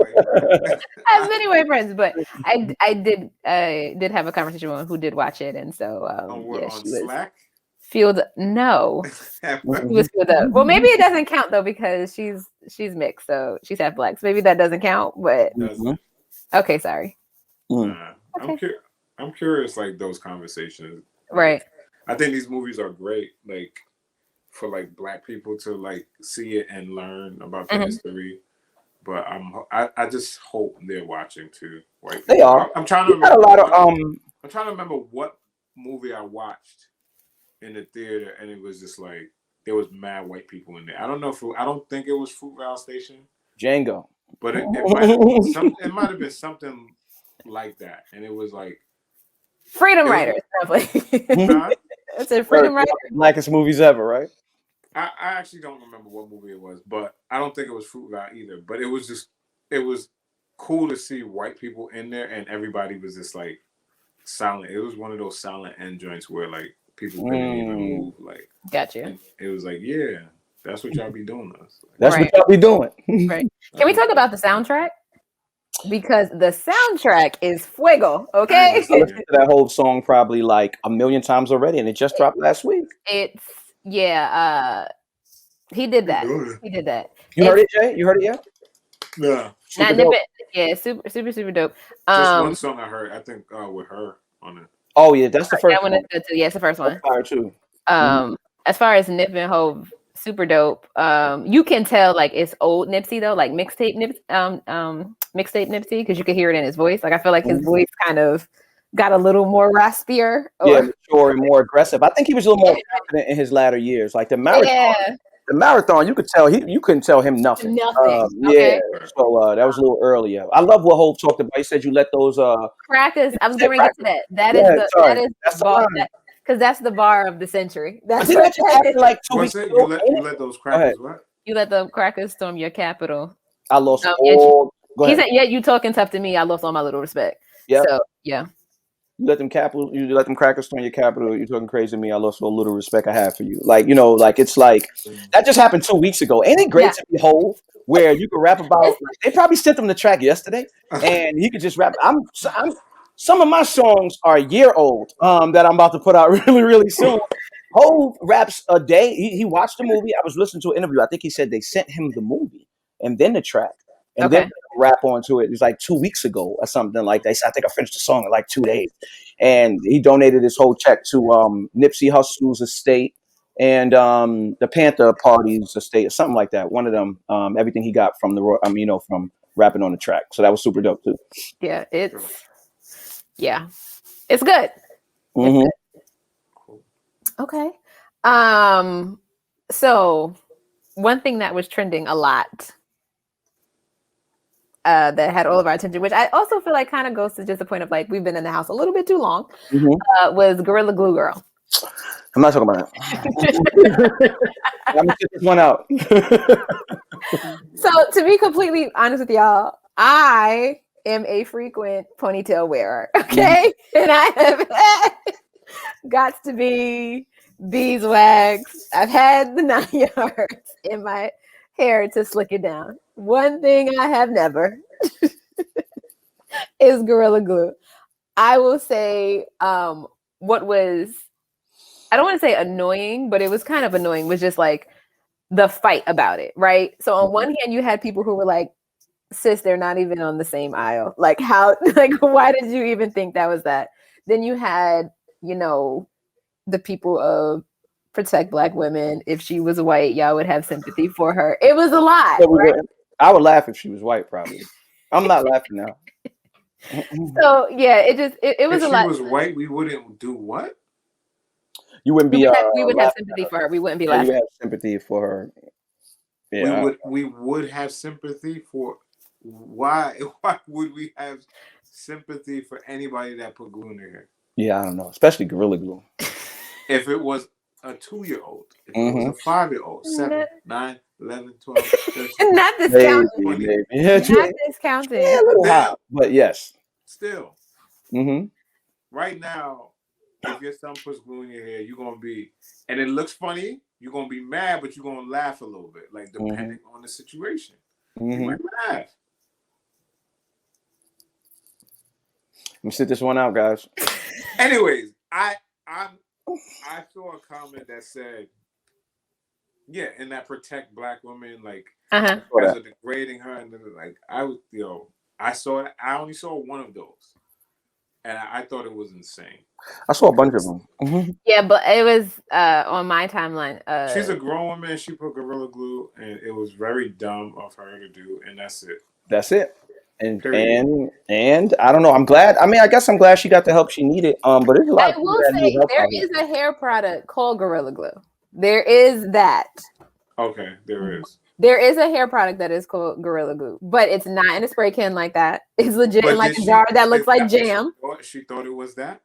many white friends, but I did have a conversation with one who did watch it, and so on Slack? No. Well, maybe it doesn't count though because she's mixed, so she's half black. So maybe that doesn't count. But okay, sorry. Okay. I'm curious, like those conversations. Right. I think these movies are great, like for like black people to like see it and learn about the history. But I just hope they're watching too. White people. They are. I'm trying to remember. I'm trying to remember what movie I watched in the theater, and it was just like there was mad white people in there. I don't know I don't think it was Fruitvale Station. Django. But it might have been something like that, and it was like Freedom Riders. It's a Freedom Riders. Blackest movies ever, right? I actually don't remember what movie it was, but I don't think it was Fruitvale either. But it was cool to see white people in there, and everybody was just like silent. It was one of those silent end joints where like people couldn't even move. Like, gotcha. It was like, yeah, that's what y'all be doing to us. That's what y'all be doing. Right. Can we talk about the soundtrack? Because the soundtrack is fuego, okay? I listened to that whole song probably like a million times already, and it just dropped last week. He did that. You heard it, Jay? You heard it yet? Yeah. Super dope. Just one song I heard, I think with her on it. Oh yeah, that's the first that one. It's the first one. Fire too. As far as Nip and Hov, super dope. You can tell like it's old Nipsey though, like mixtape Nipsey, because you can hear it in his voice. Like I feel like his voice kind of got a little more raspier. Mature and more aggressive. I think he was a little more confident in his latter years. Like the marathon, you could tell you couldn't tell him nothing. Okay. So that was a little earlier. I love what Hov talked about. He said you let those crackers. I was going to get to that. That is because that's the bar of the century. That's what like 2 weeks ago. You let those crackers what? You let the crackers storm your capital. I lost all. He said, "Yeah, you talking tough to me. I lost all my little respect." Yeah. So yeah. You let them crackers storm your capital. You're talking crazy to me. I lost all little respect I have for you. Like like it's like that just happened 2 weeks ago. Ain't it great to be Hov, where you could rap about? They probably sent him the track yesterday, and he could just rap. Some of my songs are a year old that I'm about to put out really, really soon. Hov raps a day. He watched the movie. I was listening to an interview. I think he said they sent him the movie and then the track. And then rap onto it. It was like 2 weeks ago or something like that. I think I finished the song in like 2 days. And he donated his whole check to Nipsey Hussle's estate and the Panther Party's estate or something like that. One of them, everything he got from from rapping on the track. So that was super dope too. Yeah, It's good. Mm-hmm. Okay. So one thing that was trending a lot that had all of our attention, which I also feel like kind of goes to just the point of like we've been in the house a little bit too long, was Gorilla Glue Girl. I'm not talking about that. I'm gonna get this one out. So to be completely honest with y'all, I am a frequent ponytail wearer. Okay. And I have had got to be beeswax. I've had the 9 yards in my hair to slick it down. One thing I have never is Gorilla Glue. I will say what was, I don't want to say annoying, but it was kind of annoying, was just like the fight about it, right? So on one hand, you had people who were like, sis, they're not even on the same aisle. Like how, like, why did you even think that was that? Then you had, you know, the people of protect Black women. If she was white, y'all would have sympathy for her. It was a lot. Right? I would laugh if she was white, probably. I'm not laughing now. So yeah, it was if a lot. If she was white, we wouldn't do what? You wouldn't be. We would have sympathy for her. We wouldn't be laughing. You would have sympathy for her. Yeah. We would have sympathy for. Why would we have sympathy for anybody that put glue in their hair? Yeah, I don't know, especially Gorilla Glue. If it was a 2-year-old, if it was a 5-year-old, 7, 9, 11, 12, 13. Not discounting. Not discounting. Yeah, a little hot, but yes. Still. Right now, if your son puts glue in your hair, you're going to be, and it looks funny, you're going to be mad, but you're going to laugh a little bit, like depending on the situation. You might laugh. Let me sit this one out, guys. Anyways, I saw a comment that said, yeah, and that protect Black women, like, as a degrading her, and then like I saw it. I only saw one of those, and I thought it was insane. I saw a bunch of them. Yeah, but it was on my timeline. She's a grown woman. She put Gorilla Glue, and it was very dumb of her to do, and that's it. That's it. And I don't know. I'm glad. I mean, I guess I'm glad she got the help she needed. But there's a lot. I will say there is a hair product called Gorilla Glue. There is that. Okay, there is. There is a hair product that is called Gorilla Glue, but it's not in a spray can like that. It's legit in like a jar that looks like jam. She thought it was that.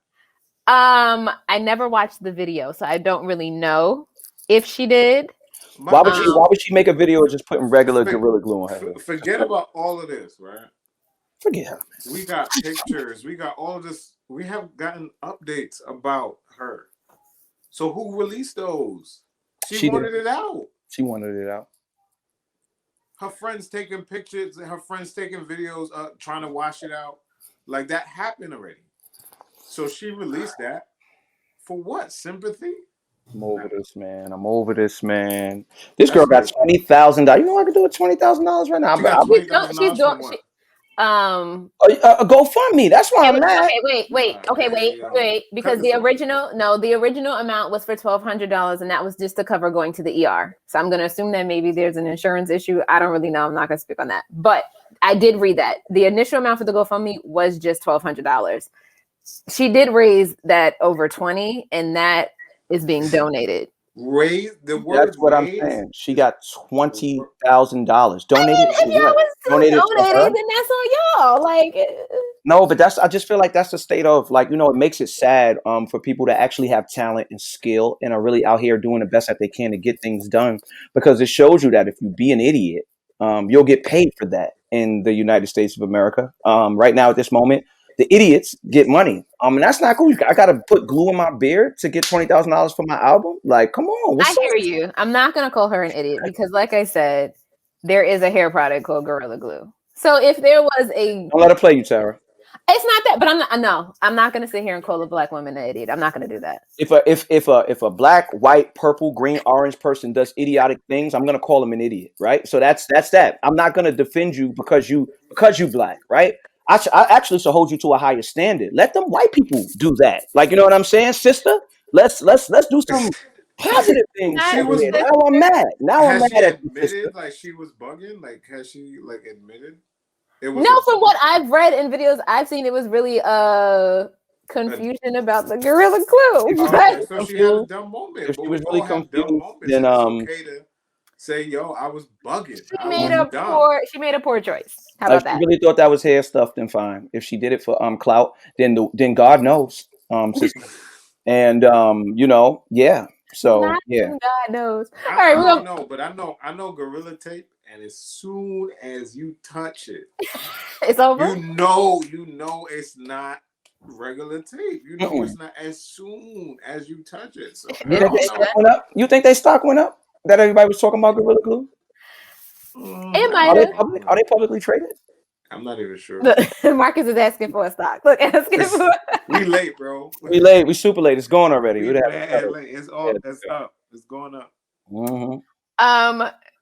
I never watched the video, so I don't really know if she did. Why would she make a video of just putting regular Gorilla Glue on her? Forget about all of this, right? Forget her. We got pictures. We got all of this. We have gotten updates about her. So who released those? She wanted it out. She wanted it out. Her friends taking pictures. Her friends taking videos, trying to wash it out. Like that happened already. So she released that. For what? Sympathy? I'm over this, man. This girl got $20,000. You know what I could do with $20,000 right now? A GoFundMe. That's why I'm mad. Wait. Because the original amount was for $1,200, and that was just to cover going to the ER. So I'm going to assume that maybe there's an insurance issue. I don't really know. I'm not going to speak on that. But I did read that the initial amount for the GoFundMe was just $1,200. She did raise that over 20, and that is being donated. That's what I'm saying. She got $20,000 donated. I mean, if y'all was donated, then that's on y'all. Like, no, but I just feel like that's the state of, like, you know, it makes it sad for people that actually have talent and skill and are really out here doing the best that they can to get things done, because it shows you that if you be an idiot, you'll get paid for that in the United States of America. Right now at this moment, the idiots get money. And that's not cool. I got to put glue in my beard to get $20,000 for my album. Like, come on. I hear you. I'm not going to call her an idiot because, like I said, there is a hair product called Gorilla Glue. So if there was a... Don't let her play you, Tara. It's not that, but I'm not going to sit here and call a Black woman an idiot. I'm not going to do that. If a black, white, purple, green, orange person does idiotic things, I'm going to call them an idiot, right? So that's that. I'm not going to defend you because you black, right? I actually should hold you to a higher standard. Let them white people do that. Like, you know what I'm saying, sister? Let's do some positive things. Now I'm mad. I'm mad at you, sister. Like she was bugging. Like has she admitted? No, from what I've read in videos I've seen, it was really confusion about the gorilla glue. Okay, so she had a dumb moment. If But she we was really all have dumb confused, moments. then And it's okay to say, "Yo, I was bugging. I was dumb." She made a poor choice. How if about she that? really thought that was hair stuff, then fine. If she did it for clout, then God knows. Sister. And yeah. So yeah. God knows. All I right, don't know, but I know Gorilla Tape, and as soon as you touch it, it's over. You know it's not regular tape. You know it's not as soon as you touch it. So You think they stock went up? That everybody was talking about Gorilla Glue? It might have. Are they publicly traded? I'm not even sure. Marcus is asking for a stock. Look, asking for. We late, bro. We late. We super late. It's going already. Late. It's all. It's up. It's going up.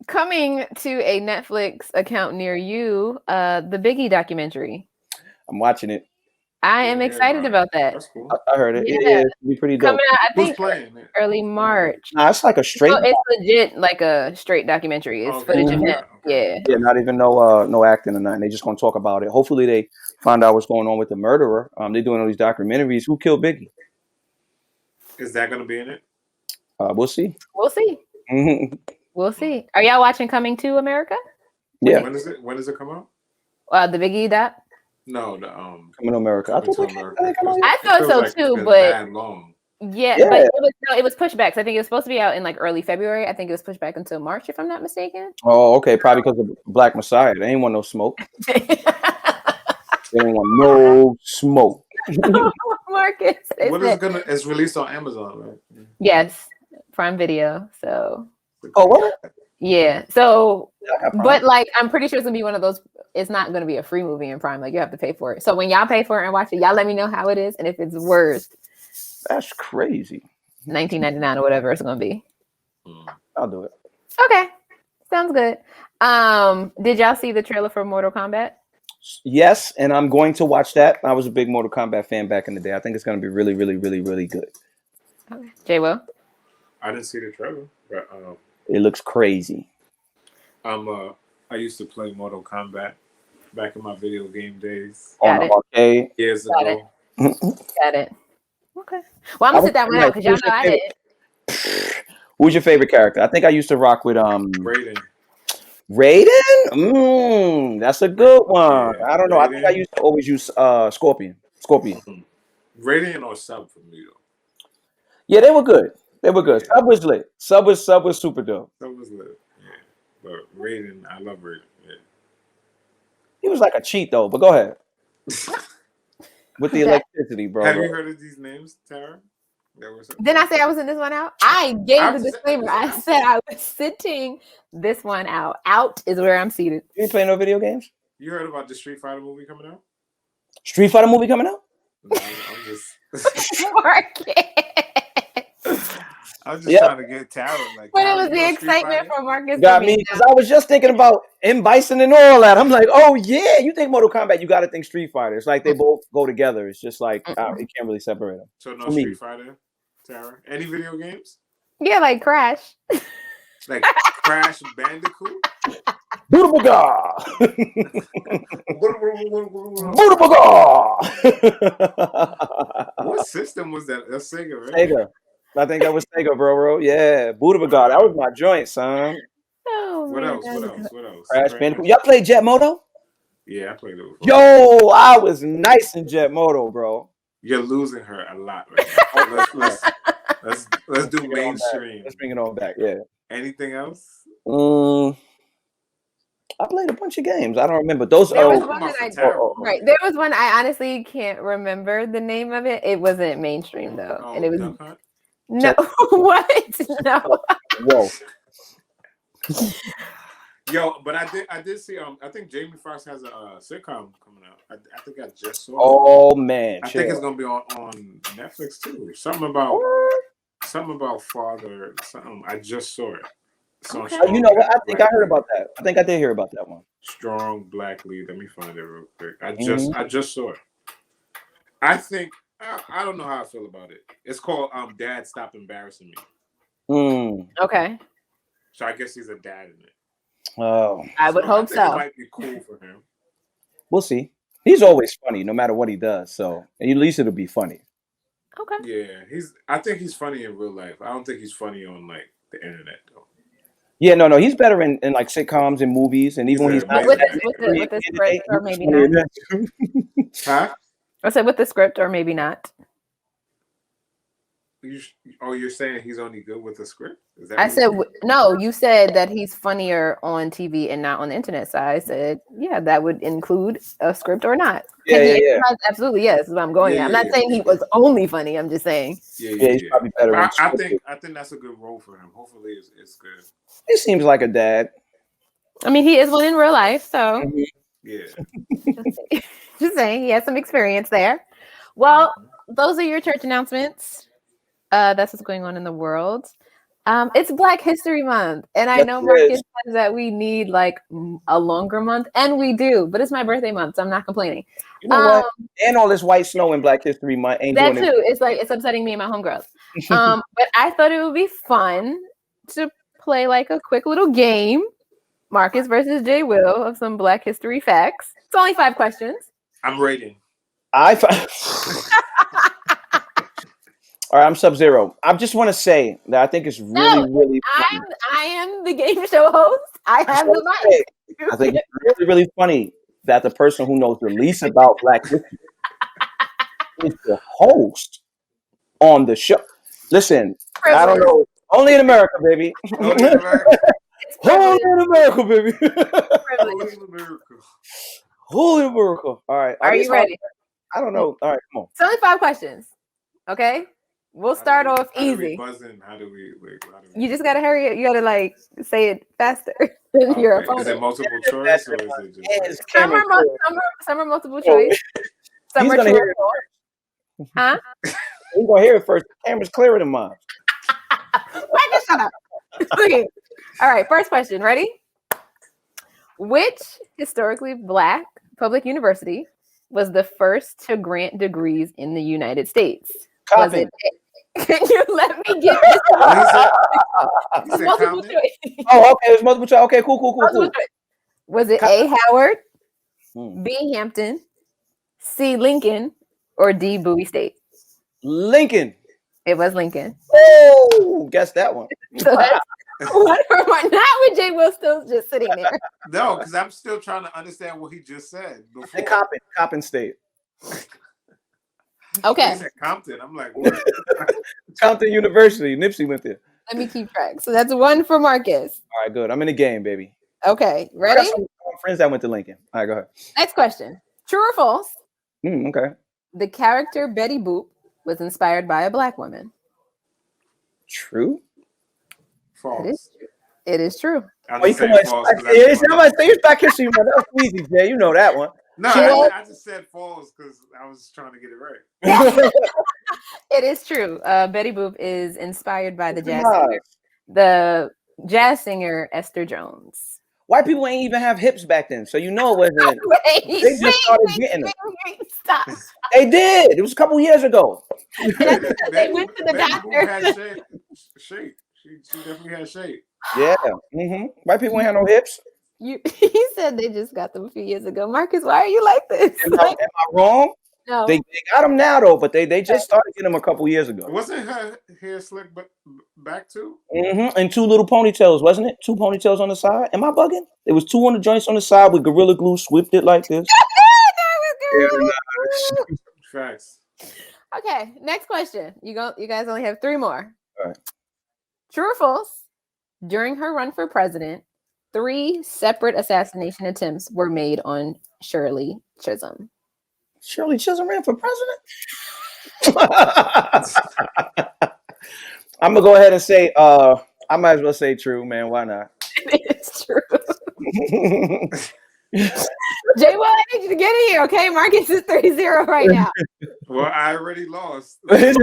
Coming to a Netflix account near you, the Biggie documentary. I'm watching it. I am excited about that. That's cool. I heard it. Yeah. It'll be pretty dope. Coming out, I think early March. Nah, it's like a straight. So it's legit, like a straight documentary. It's footage of him. Yeah. Yeah, not even no acting or nothing. They just gonna talk about it. Hopefully, they find out what's going on with the murderer. They're doing all these documentaries. Who killed Biggie? Is that gonna be in it? We'll see. We'll see. We'll see. Are y'all watching Coming to America? Yeah. When does it come out? The Biggie doc? No, the Coming to America. I thought so too, but long. Yeah, but it was pushed back. So I think it was supposed to be out in like early February. I think it was pushed back until March, if I'm not mistaken. Oh, okay. Probably because of Black Messiah. They ain't want no smoke. They ain't want no smoke. Marcus. It's released on Amazon, right? Yes, Prime Video. So. Oh, what? Yeah. So, but like, I'm pretty sure it's gonna be one of those. It's not gonna be a free movie in Prime. Like, you have to pay for it. So when y'all pay for it and watch it, y'all let me know how it is and if it's worth. That's crazy. $19.99 or whatever it's gonna be. I'll do it. Okay, sounds good. Did y'all see the trailer for Mortal Kombat? Yes, and I'm going to watch that. I was a big Mortal Kombat fan back in the day. I think it's going to be really, really, really, really good. Okay. J.Will? I didn't see the trailer, but it looks crazy. I used to play Mortal Kombat back in my video game days. On the arcade years ago. Got it. Okay. Well, I'm gonna sit that one out because y'all know I didn't. Who's your favorite character? I think I used to rock with Raiden. Raiden? That's a good one. Yeah, I don't know. I think I used to always use Scorpion. Raiden or Sub for me though. Yeah, they were good. Sub was lit. Sub was super dope. Sub was lit. Yeah. But Raiden, I love Raiden. Yeah. He was like a cheat though, but go ahead. With the electricity, bro. Have you heard of these names, Tara? Didn't I say I was in this one out? I gave the disclaimer. I said I was sitting this one out. Out is where I'm seated. You ain't playing no video games? You heard about the Street Fighter movie coming out? Street Fighter movie coming out? No, I'm just trying to get Tara. Like, but it was the excitement for Marcus. Got me, because I was just thinking about M. Bison and all that. I'm like, oh yeah, you think Mortal Kombat, you got to think Street Fighter. It's like they both go together. It's just like you can't really separate them. So no Street Fighter, Tara. Any video games? Yeah, like Crash. Like Crash Bandicoot. Bootabaga! What system was that? That's Sega, right? Sega. I think that was Sega, bro. Yeah, Bootabaga. That was my joint, son. Oh, what else? Crash Bandicoot. Y'all played Jet Moto? Yeah, I played it before. Yo, I was nice in Jet Moto, bro. You're losing her a lot right now. Let's do mainstream. Let's bring it on back. Yeah. Anything else? I played a bunch of games. I don't remember those. There was one I honestly can't remember the name of it. It wasn't mainstream though, and it was no what? No. Whoa. Yo, but I did see. I think Jamie Foxx has a sitcom coming out. I think I just saw. Oh man, I think it's gonna be on Netflix too. Something about father. Something. I just saw it. Okay. You know what? I think I heard about that. I think I did hear about that one. Strong black lead. Let me find it real quick. I just saw it. I think I don't know how I feel about it. It's called Dad Stop Embarrassing Me. Okay. So I guess he's a dad in it. Oh. I would hope so. It might be cool for him. We'll see. He's always funny, no matter what he does. So at least it'll be funny. Okay. Yeah, I think he's funny in real life. I don't think he's funny on like the internet though. Yeah, no, he's better in like sitcoms and movies, and even when he's not with the script, or maybe not. Huh? I said with the script, or maybe not. You're saying he's only good with a script? Is that I said no. You said that he's funnier on TV and not on the internet. So I said, yeah, that would include a script or not. Yeah. Absolutely, yes. Is what I'm going. I'm not saying he was only funny. I'm just saying. Yeah, he's probably better. I think that's a good role for him. Hopefully, it's good. He seems like a dad. I mean, he is one in real life, so yeah. Just saying, he has some experience there. Well, those are your church announcements. That's what's going on in the world. It's Black History Month, and I know Marcus says that we need like a longer month, and we do. But it's my birthday month, so I'm not complaining. You know what? And all this white snow in Black History Month ain't that doing too. It's upsetting me and my homegirls. But I thought it would be fun to play like a quick little game, Marcus versus J.Will, of some Black History facts. It's only 5 questions. I'm rating. All right, I'm Sub-Zero. I just want to say that I think it's really funny. I am the game show host. I have the mic. I think it's really funny that the person who knows the least about Black history is the host on the show. Listen, I don't know. Only in America, baby. Only in America. Only in America, baby. Only in America. Only in America. All right. Are you ready? I don't know. All right, come on. It's only 5 questions. Okay? We'll start off easy. How do we you just gotta hurry it. You gotta like say it faster than your opponent. Is it multiple choice or is it just some are multiple choice? Some are true or false. Huh? We're gonna hear it first. The camera's clearer than mine. Wait, shut up. Okay. All right, first question. Ready? Which historically Black public university was the first to grant degrees in the United States? Was it? Can you let me get this? Multiple choice. Oh, okay. There's multiple choice. Okay, cool. Was it A, Howard, B, Hampton, C, Lincoln, or D, Bowie State? Lincoln. It was Lincoln. Oh, guess that one. So that's one for one. Not with J.Will still just sitting there. No, because I'm still trying to understand what he just said before. Coppin State. Okay. He said Compton. I'm like, what? Compton University. Nipsey went there. Let me keep track. So that's 1 for Marcus. All right, good. I'm in the game, baby. Okay, ready? I got some friends that went to Lincoln. All right, go ahead. Next question. True or false? Okay. The character Betty Boop was inspired by a Black woman. True? False. It is true. I'm just saying false. It's Black History Month. That was easy, Jay. You know that one. No, I just said false because I was trying to get it right. It is true. Betty Boop is inspired by the jazz singer Esther Jones. White people ain't even have hips back then, so you know it wasn't. They just started getting them. Stop. They did. It was a couple years ago. They went to the doctor. Had shape. She definitely had shape. Yeah. White people ain't have no hips. He said they just got them a few years ago. Marcus, why are you like this? Am I wrong? No. They got them now though, but they just started getting them a couple years ago. Wasn't her hair slick back too? And 2 little ponytails, wasn't it? 2 ponytails on the side. Am I bugging? It was 2 on the joints on the side with Gorilla Glue, whipped it like this. Facts. Okay, next question. You guys only have 3 more. All right. True or false? During her run for president, 3 separate assassination attempts were made on Shirley Chisholm. Shirley Chisholm ran for president? I'm gonna go ahead and say I might as well say true, man. Why not? It's true. J.Will, I need you to get in here, okay? Marcus is 3-0 right now. Well, I already lost. Okay,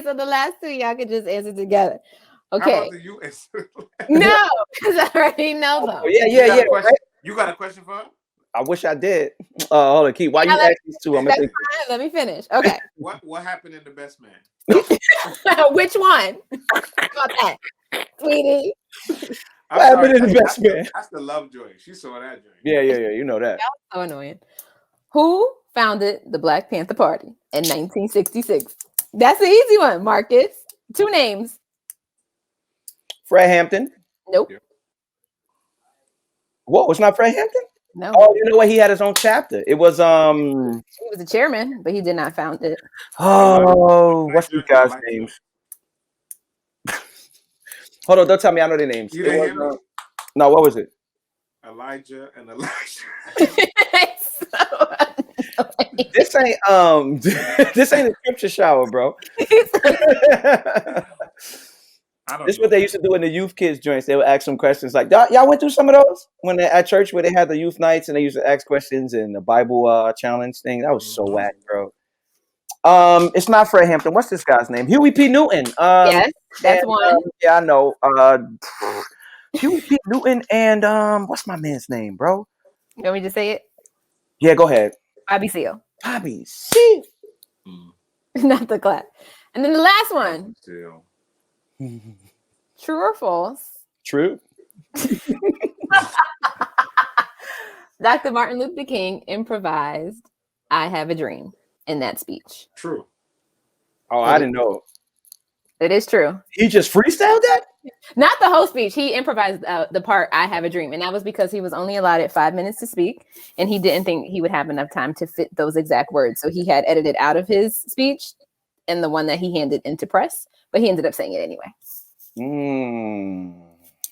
so the last 2 y'all could just answer together. Okay. How about you answer? No, because I already know them. Oh, yeah. Right? You got a question for her? I wish I did. Hold on, Keith. Why you ask these 2? I'm gonna think. Let me finish. Okay. What happened in The Best Man? Which one? How about that, sweetie? I'm What sorry. happened to the best man? That's the love joint. She saw that joint. Yeah. You know that. That was so annoying. Who founded the Black Panther Party in 1966? That's the easy one, Marcus. 2 names. Fred Hampton. Nope. Yeah. What? It's not Fred Hampton? No. Oh, you know what? He had his own chapter. It was He was a chairman, but he did not found it. Oh, what's these guys' names? Hold on, don't tell me I know their names. You didn't hear me? No, what was it? Elijah and Elijah. This ain't this ain't a scripture shower, bro. This is what they used to do in the youth kids joints. They would ask some questions like, y'all went through some of those when they at church where they had the youth nights and they used to ask questions and the Bible challenge thing. That was so whack, bro. It's not Fred Hampton. What's this guy's name? Huey P. Newton. Yes, that's one. Yeah, I know. Huey P. Newton and what's my man's name, bro? You want me to say it? Yeah, go ahead. Bobby Seale. Bobby Seale. Not the clap. And then the last one. Still. True or false? True. Dr. Martin Luther King improvised "I Have a Dream" in that speech. True. Oh, I didn't know. It is true. He just freestyled that? Not the whole speech. He improvised the part "I have a dream," and that was because he was only allotted 5 minutes to speak, and he didn't think he would have enough time to fit those exact words. So he had edited out of his speech and the one that he handed into press, but he ended up saying it anyway.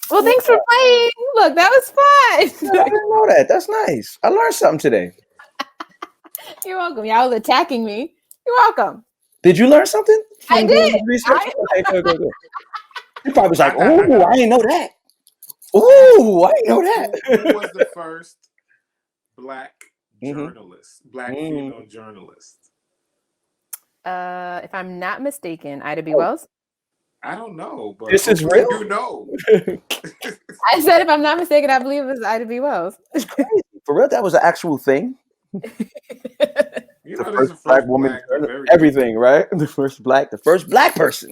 Well, thanks for playing. Look, that was fun. I didn't know that. That's nice. I learned something today. You're welcome. Y'all was attacking me. You're welcome. Did you learn something? I did. Okay, good. He probably was like, "Oh, I didn't know that. Oh, I didn't know that." Who was the first black journalist, black female journalist? If I'm not mistaken, Ida B. Wells. I don't know, but this is real. You know. I said, if I'm not mistaken, I believe it was Ida B. Wells. For real, that was an actual thing. You know, the first black woman, everything, right? The first black person.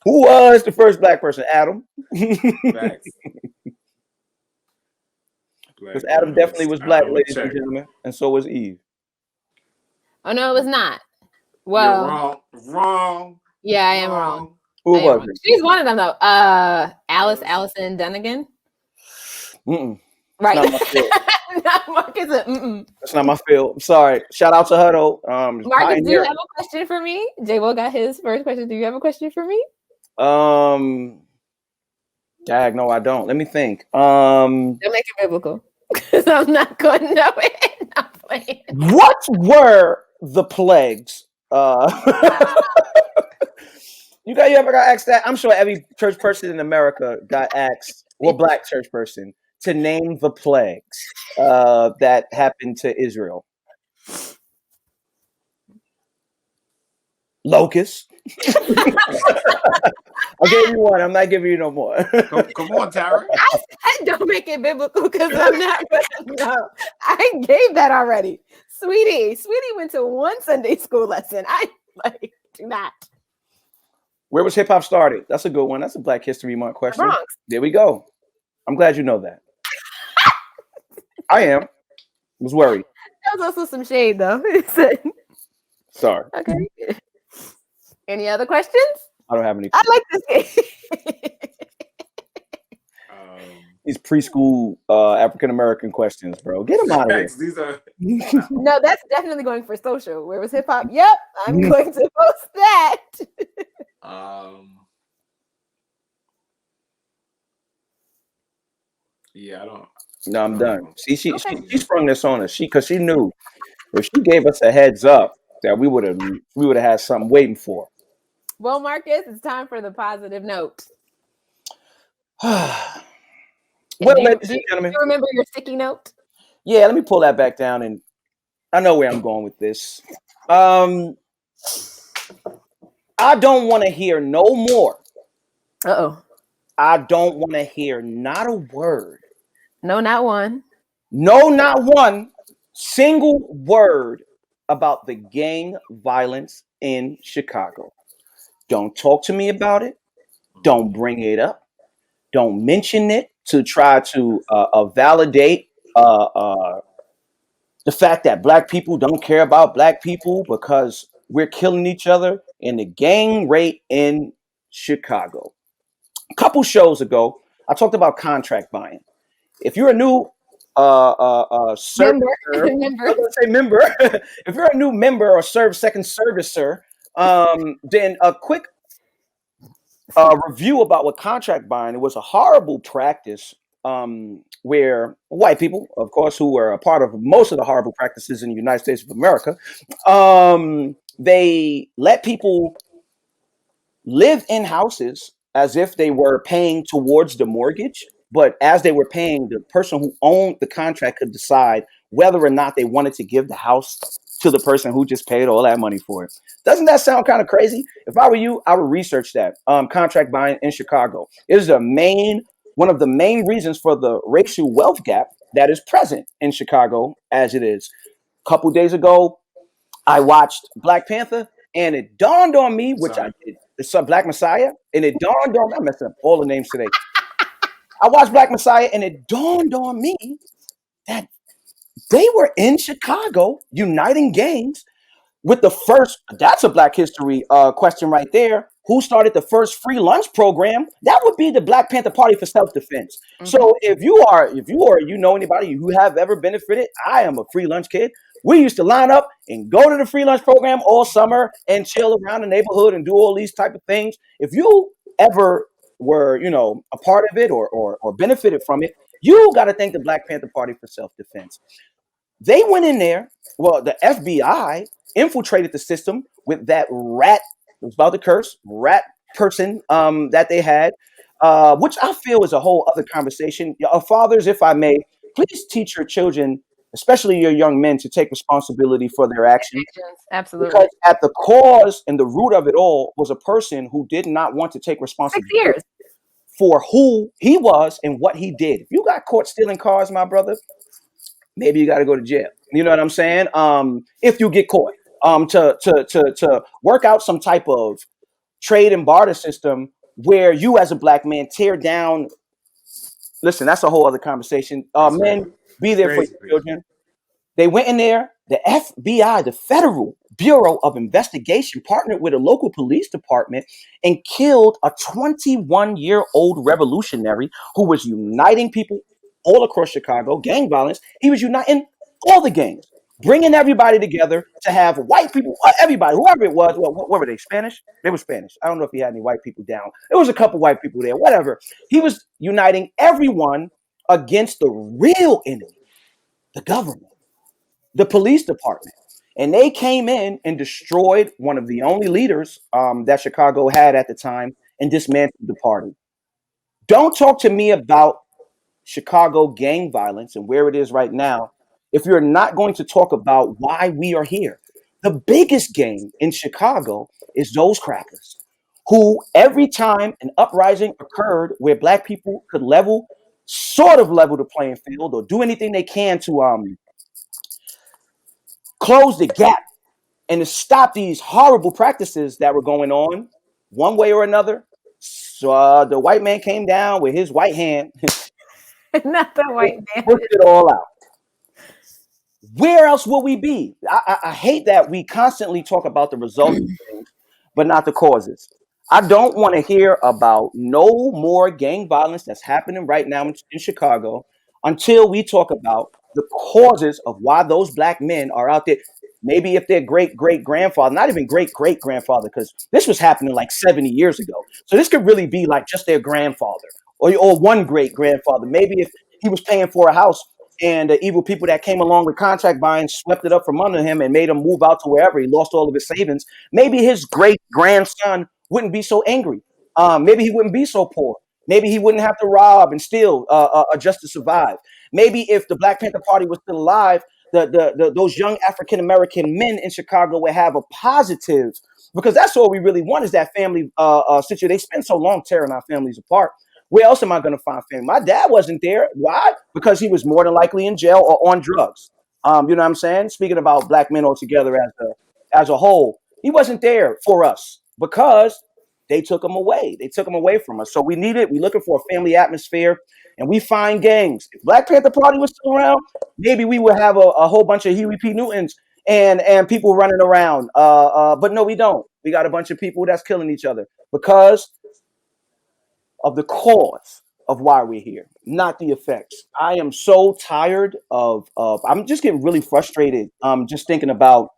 Who was the first black person? Adam. Because Adam definitely was black, ladies and gentlemen, and so was Eve. Oh no, it was not. Well, you're wrong. Yeah, I am wrong. Who was it? She's one of them though. Allison Dunnigan. Right. Not my field. Not Marcus. That's not my field. I'm sorry. Shout out to her though. Marcus, do you have a question for me? J.Will got his first question. Do you have a question for me? Dag, no, I don't. Let me think. Don't make it biblical. Because I'm not going to know it. I'm playing. What were the plagues? You ever got asked that? I'm sure every church person in America got asked, or black church person, to name the plagues that happened to Israel. Locust. I'll give you one. I'm not giving you no more. Come on, Tara. I said don't make it biblical because I'm not going to know. I gave that already. Sweetie went to one Sunday school lesson. I do not. Where was hip hop started? That's a good one. That's a Black History Month question. Bronx. There we go. I'm glad you know that. I am. Was worried. That was also some shade, though. Sorry. Okay. Any other questions? I don't have any. I like this game. These preschool African American questions, bro. Get them out of here. These are no, that's definitely going for social. Where was hip hop? Yep, I'm going to post that. Yeah, I don't. No, I'm done. See, she sprung this on us. Because she knew if she gave us a heads up that we would have had something waiting for. Well, Marcus, it's time for the positive note. Well, ladies and gentlemen, do you remember your sticky note? Yeah, let me pull that back down, and I know where I'm going with this. I don't want to hear no more. I don't want to hear not a word. No, not one. No, not one single word about the gang violence in Chicago. Don't talk to me about it. Don't bring it up. don't mention it to try to validate the fact that black people don't care about black people because we're killing each other in the gang rate in Chicago. A couple shows ago, I talked about contract buying. If you're a new servicer, member. I was going to say member. If you're a new member or second servicer, then a quick review about what contract buying. It was a horrible practice where white people, of course, who were a part of most of the horrible practices in the United States of America, they let people live in houses as if they were paying towards the mortgage. But as they were paying, the person who owned the contract could decide whether or not they wanted to give the house to the person who just paid all that money for it. Doesn't that sound kind of crazy? If I were you, I would research that. Contract buying in Chicago is one of the main reasons for the racial wealth gap that is present in Chicago as it is. A couple days ago, I watched Black Panther, and it dawned on me, which I did. It's Black Messiah, and it dawned on me. I'm messing up all the names today. I watched Black Messiah, and it dawned on me that they were in Chicago uniting gangs with the first. That's a Black History question right there. Who started the first free lunch program? That would be the Black Panther Party for self-defense. Mm-hmm. So if you know anybody who have ever benefited, I am a free lunch kid. We used to line up and go to the free lunch program all summer and chill around the neighborhood and do all these type of things. If you ever were, a part of it or benefited from it, you got to thank the Black Panther Party for self-defense. They went in there. Well, the FBI infiltrated the system with that rat. It was about to curse rat person that they had, which I feel is a whole other conversation. Fathers, if I may, please teach your children, especially your young men, to take responsibility for their actions. Absolutely. Because at the cause and the root of it all was a person who did not want to take responsibility for who he was and what he did. If you got caught stealing cars, my brother, maybe you got to go to jail. You know what I'm saying? If you get caught, to work out some type of trade and barter system where you as a black man tear down. Listen, that's a whole other conversation. Men, be there for your children. They went in there. The FBI, the Federal Bureau of Investigation, partnered with a local police department and killed a 21-year-old revolutionary who was uniting people all across Chicago, gang violence. He was uniting all the gangs, bringing everybody together to have white people, everybody, whoever it was. Well, what were they, Spanish? They were Spanish. I don't know if he had any white people down. There was a couple white people there, whatever. He was uniting everyone against the real enemy, the government, the police department. And they came in and destroyed one of the only leaders that Chicago had at the time and dismantled the party. Don't talk to me about Chicago gang violence and where it is right now if you're not going to talk about why we are here. The biggest gang in Chicago is those crackers who every time an uprising occurred where black people could sort of level the playing field or do anything they can to close the gap and to stop these horrible practices that were going on one way or another. So the white man came down with his white hand. Not the white man. Pushed it all out. Where else will we be? I hate that we constantly talk about the results of things, but not the causes. I don't want to hear about no more gang violence that's happening right now in Chicago until we talk about the causes of why those black men are out there. Maybe if their great-great-grandfather, not even great-great-grandfather, because this was happening like 70 years ago. So this could really be like just their grandfather or one great-grandfather. Maybe if he was paying for a house and the evil people that came along with contract buying swept it up from under him and made him move out to wherever. He lost all of his savings. Maybe his great-grandson wouldn't be so angry. Maybe he wouldn't be so poor. Maybe he wouldn't have to rob and steal just to survive. Maybe if the Black Panther Party was still alive, those young African-American men in Chicago would have a positive, because that's all we really want is that family situation. They spend so long tearing our families apart. Where else am I going to find family? My dad wasn't there. Why? Because he was more than likely in jail or on drugs. You know what I'm saying? Speaking about black men altogether as a whole, he wasn't there for us because they took them away. They took them away from us. So we looking for a family atmosphere, and we find gangs. If Black Panther Party was still around, maybe we would have a whole bunch of Huey P. Newtons and people running around. But no, we don't. We got a bunch of people that's killing each other because of the cause of why we're here, not the effects. I am so tired of I'm just getting really frustrated. Just thinking about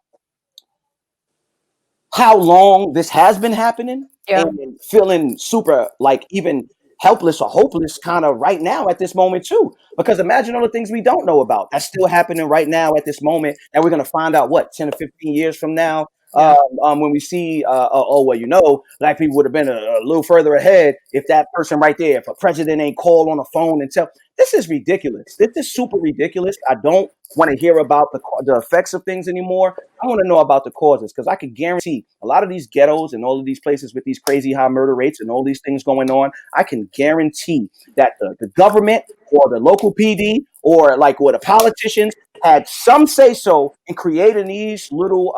how long this has been happening and feeling super like even helpless or hopeless kind of right now at this moment too. Because imagine all the things we don't know about that's still happening right now at this moment, and we're gonna find out what 10 or 15 years from now. When we see, Black people would have been a little further ahead if that person right there, if a president ain't call on a phone and tell. This is ridiculous. This is super ridiculous. I don't want to hear about the effects of things anymore. I want to know about the causes, because I can guarantee a lot of these ghettos and all of these places with these crazy high murder rates and all these things going on, I can guarantee that the government or the local PD or the politicians had some say so in creating these little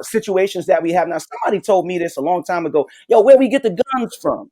situations that we have now. Somebody told me this a long time ago. Yo, where we get the guns from?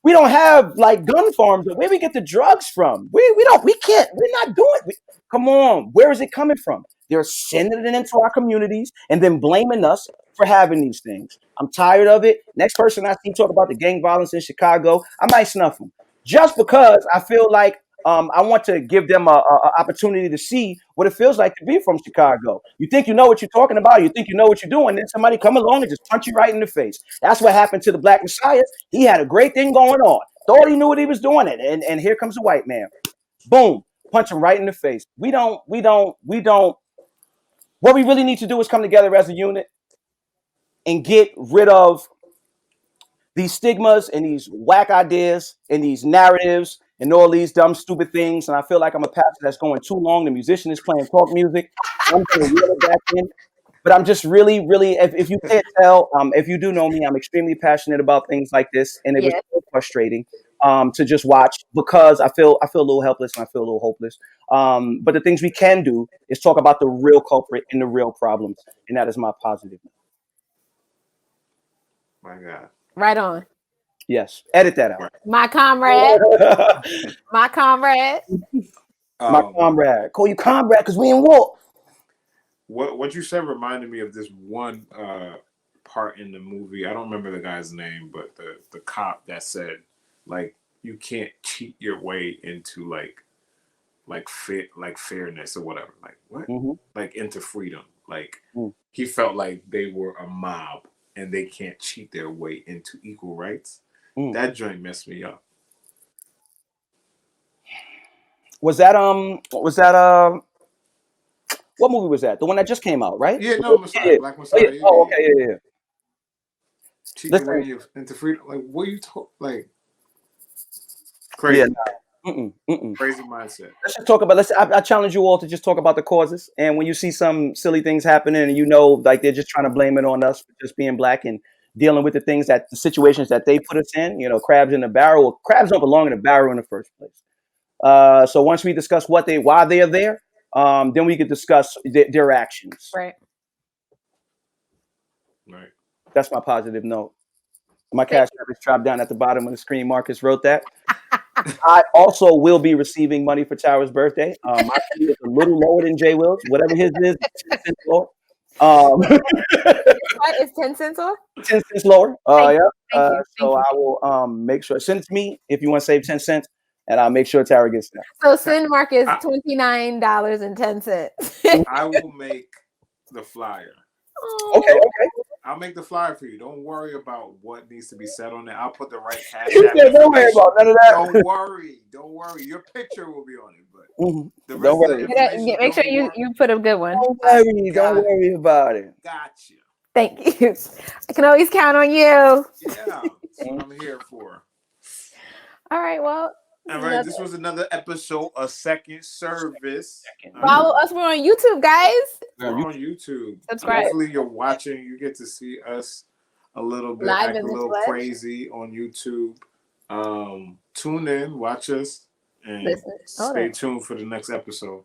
We don't have gun farms. Where we get the drugs from? We can't. We're not doing it. Come on, where is it coming from? They're sending it into our communities and then blaming us for having these things. I'm tired of it. Next person I see talk about the gang violence in Chicago, I might snuff them just because I feel like I want to give them a opportunity to see what it feels like to be from Chicago. You think you know what you're talking about, you think you know what you're doing, then somebody come along and just punch you right in the face. That's what happened to the Black Messiah. He had a great thing going on, thought he knew what he was doing, and here comes a white man. Boom, punch him right in the face. We don't. What we really need to do is come together as a unit and get rid of these stigmas and these whack ideas and these narratives and all these dumb, stupid things. And I feel like I'm a pastor that's going too long. The musician is playing talk music. I'm going to reel it back in. But I'm just really, really, if you can't tell, if you do know me, I'm extremely passionate about things like this. And it was so frustrating to just watch, because I feel a little helpless and I feel a little hopeless. But the things we can do is talk about the real culprit and the real problems. And that is my positive. My God. Right on. Yes. Edit that out. My comrade. My comrade. My comrade. Call you comrade because we in war. What you said reminded me of this one part in the movie. I don't remember the guy's name, but the cop that said, you can't cheat your way into fairness or whatever. What? Mm-hmm. Into freedom. He felt like they were a mob and they can't cheat their way into equal rights. That joint messed me up. Was that what movie was that? The one that just came out, right? Yeah, no, Messiah, Black Messiah. Yeah. Oh, okay, yeah. Cheat your way into freedom. What are you talking? Crazy. Yeah. Crazy mindset. Let's just talk about. I challenge you all to just talk about the causes. And when you see some silly things happening, and they're just trying to blame it on us for just being Black and dealing with the situations that they put us in. Crabs in the barrel. Crabs don't belong in a barrel in the first place. So once we discuss why they are there, then we could discuss their actions. Right. That's my positive note. My cash app is dropped down at the bottom of the screen. Marcus wrote that. I also will be receiving money for Tara's birthday. My fee is a little lower than J.Will's. Whatever his is, 10 cents lower. It's 10 cents off? 10 cents lower. Thank you. So I will make sure. Send it to me if you want to save 10 cents. And I'll make sure Tara gets that. So send Marcus $29.10. I will make the flyer. Okay. I'll make the flyer for you. Don't worry about what needs to be said on it. I'll put the right hashtag. Don't worry about none of that. Don't worry. Your picture will be on it, but the rest don't worry. Of the Make sure you put a good one. Don't worry about it. Gotcha. Thank you. I can always count on you. Yeah, that's what I'm here for. All right. Well. All right, this was another episode of Second Service. Follow us. We're on YouTube, guys. We're on YouTube. Subscribe. Hopefully you're watching. You get to see us a little bit, live act a little crazy on YouTube. Tune in, watch us, and stay tuned for the next episode.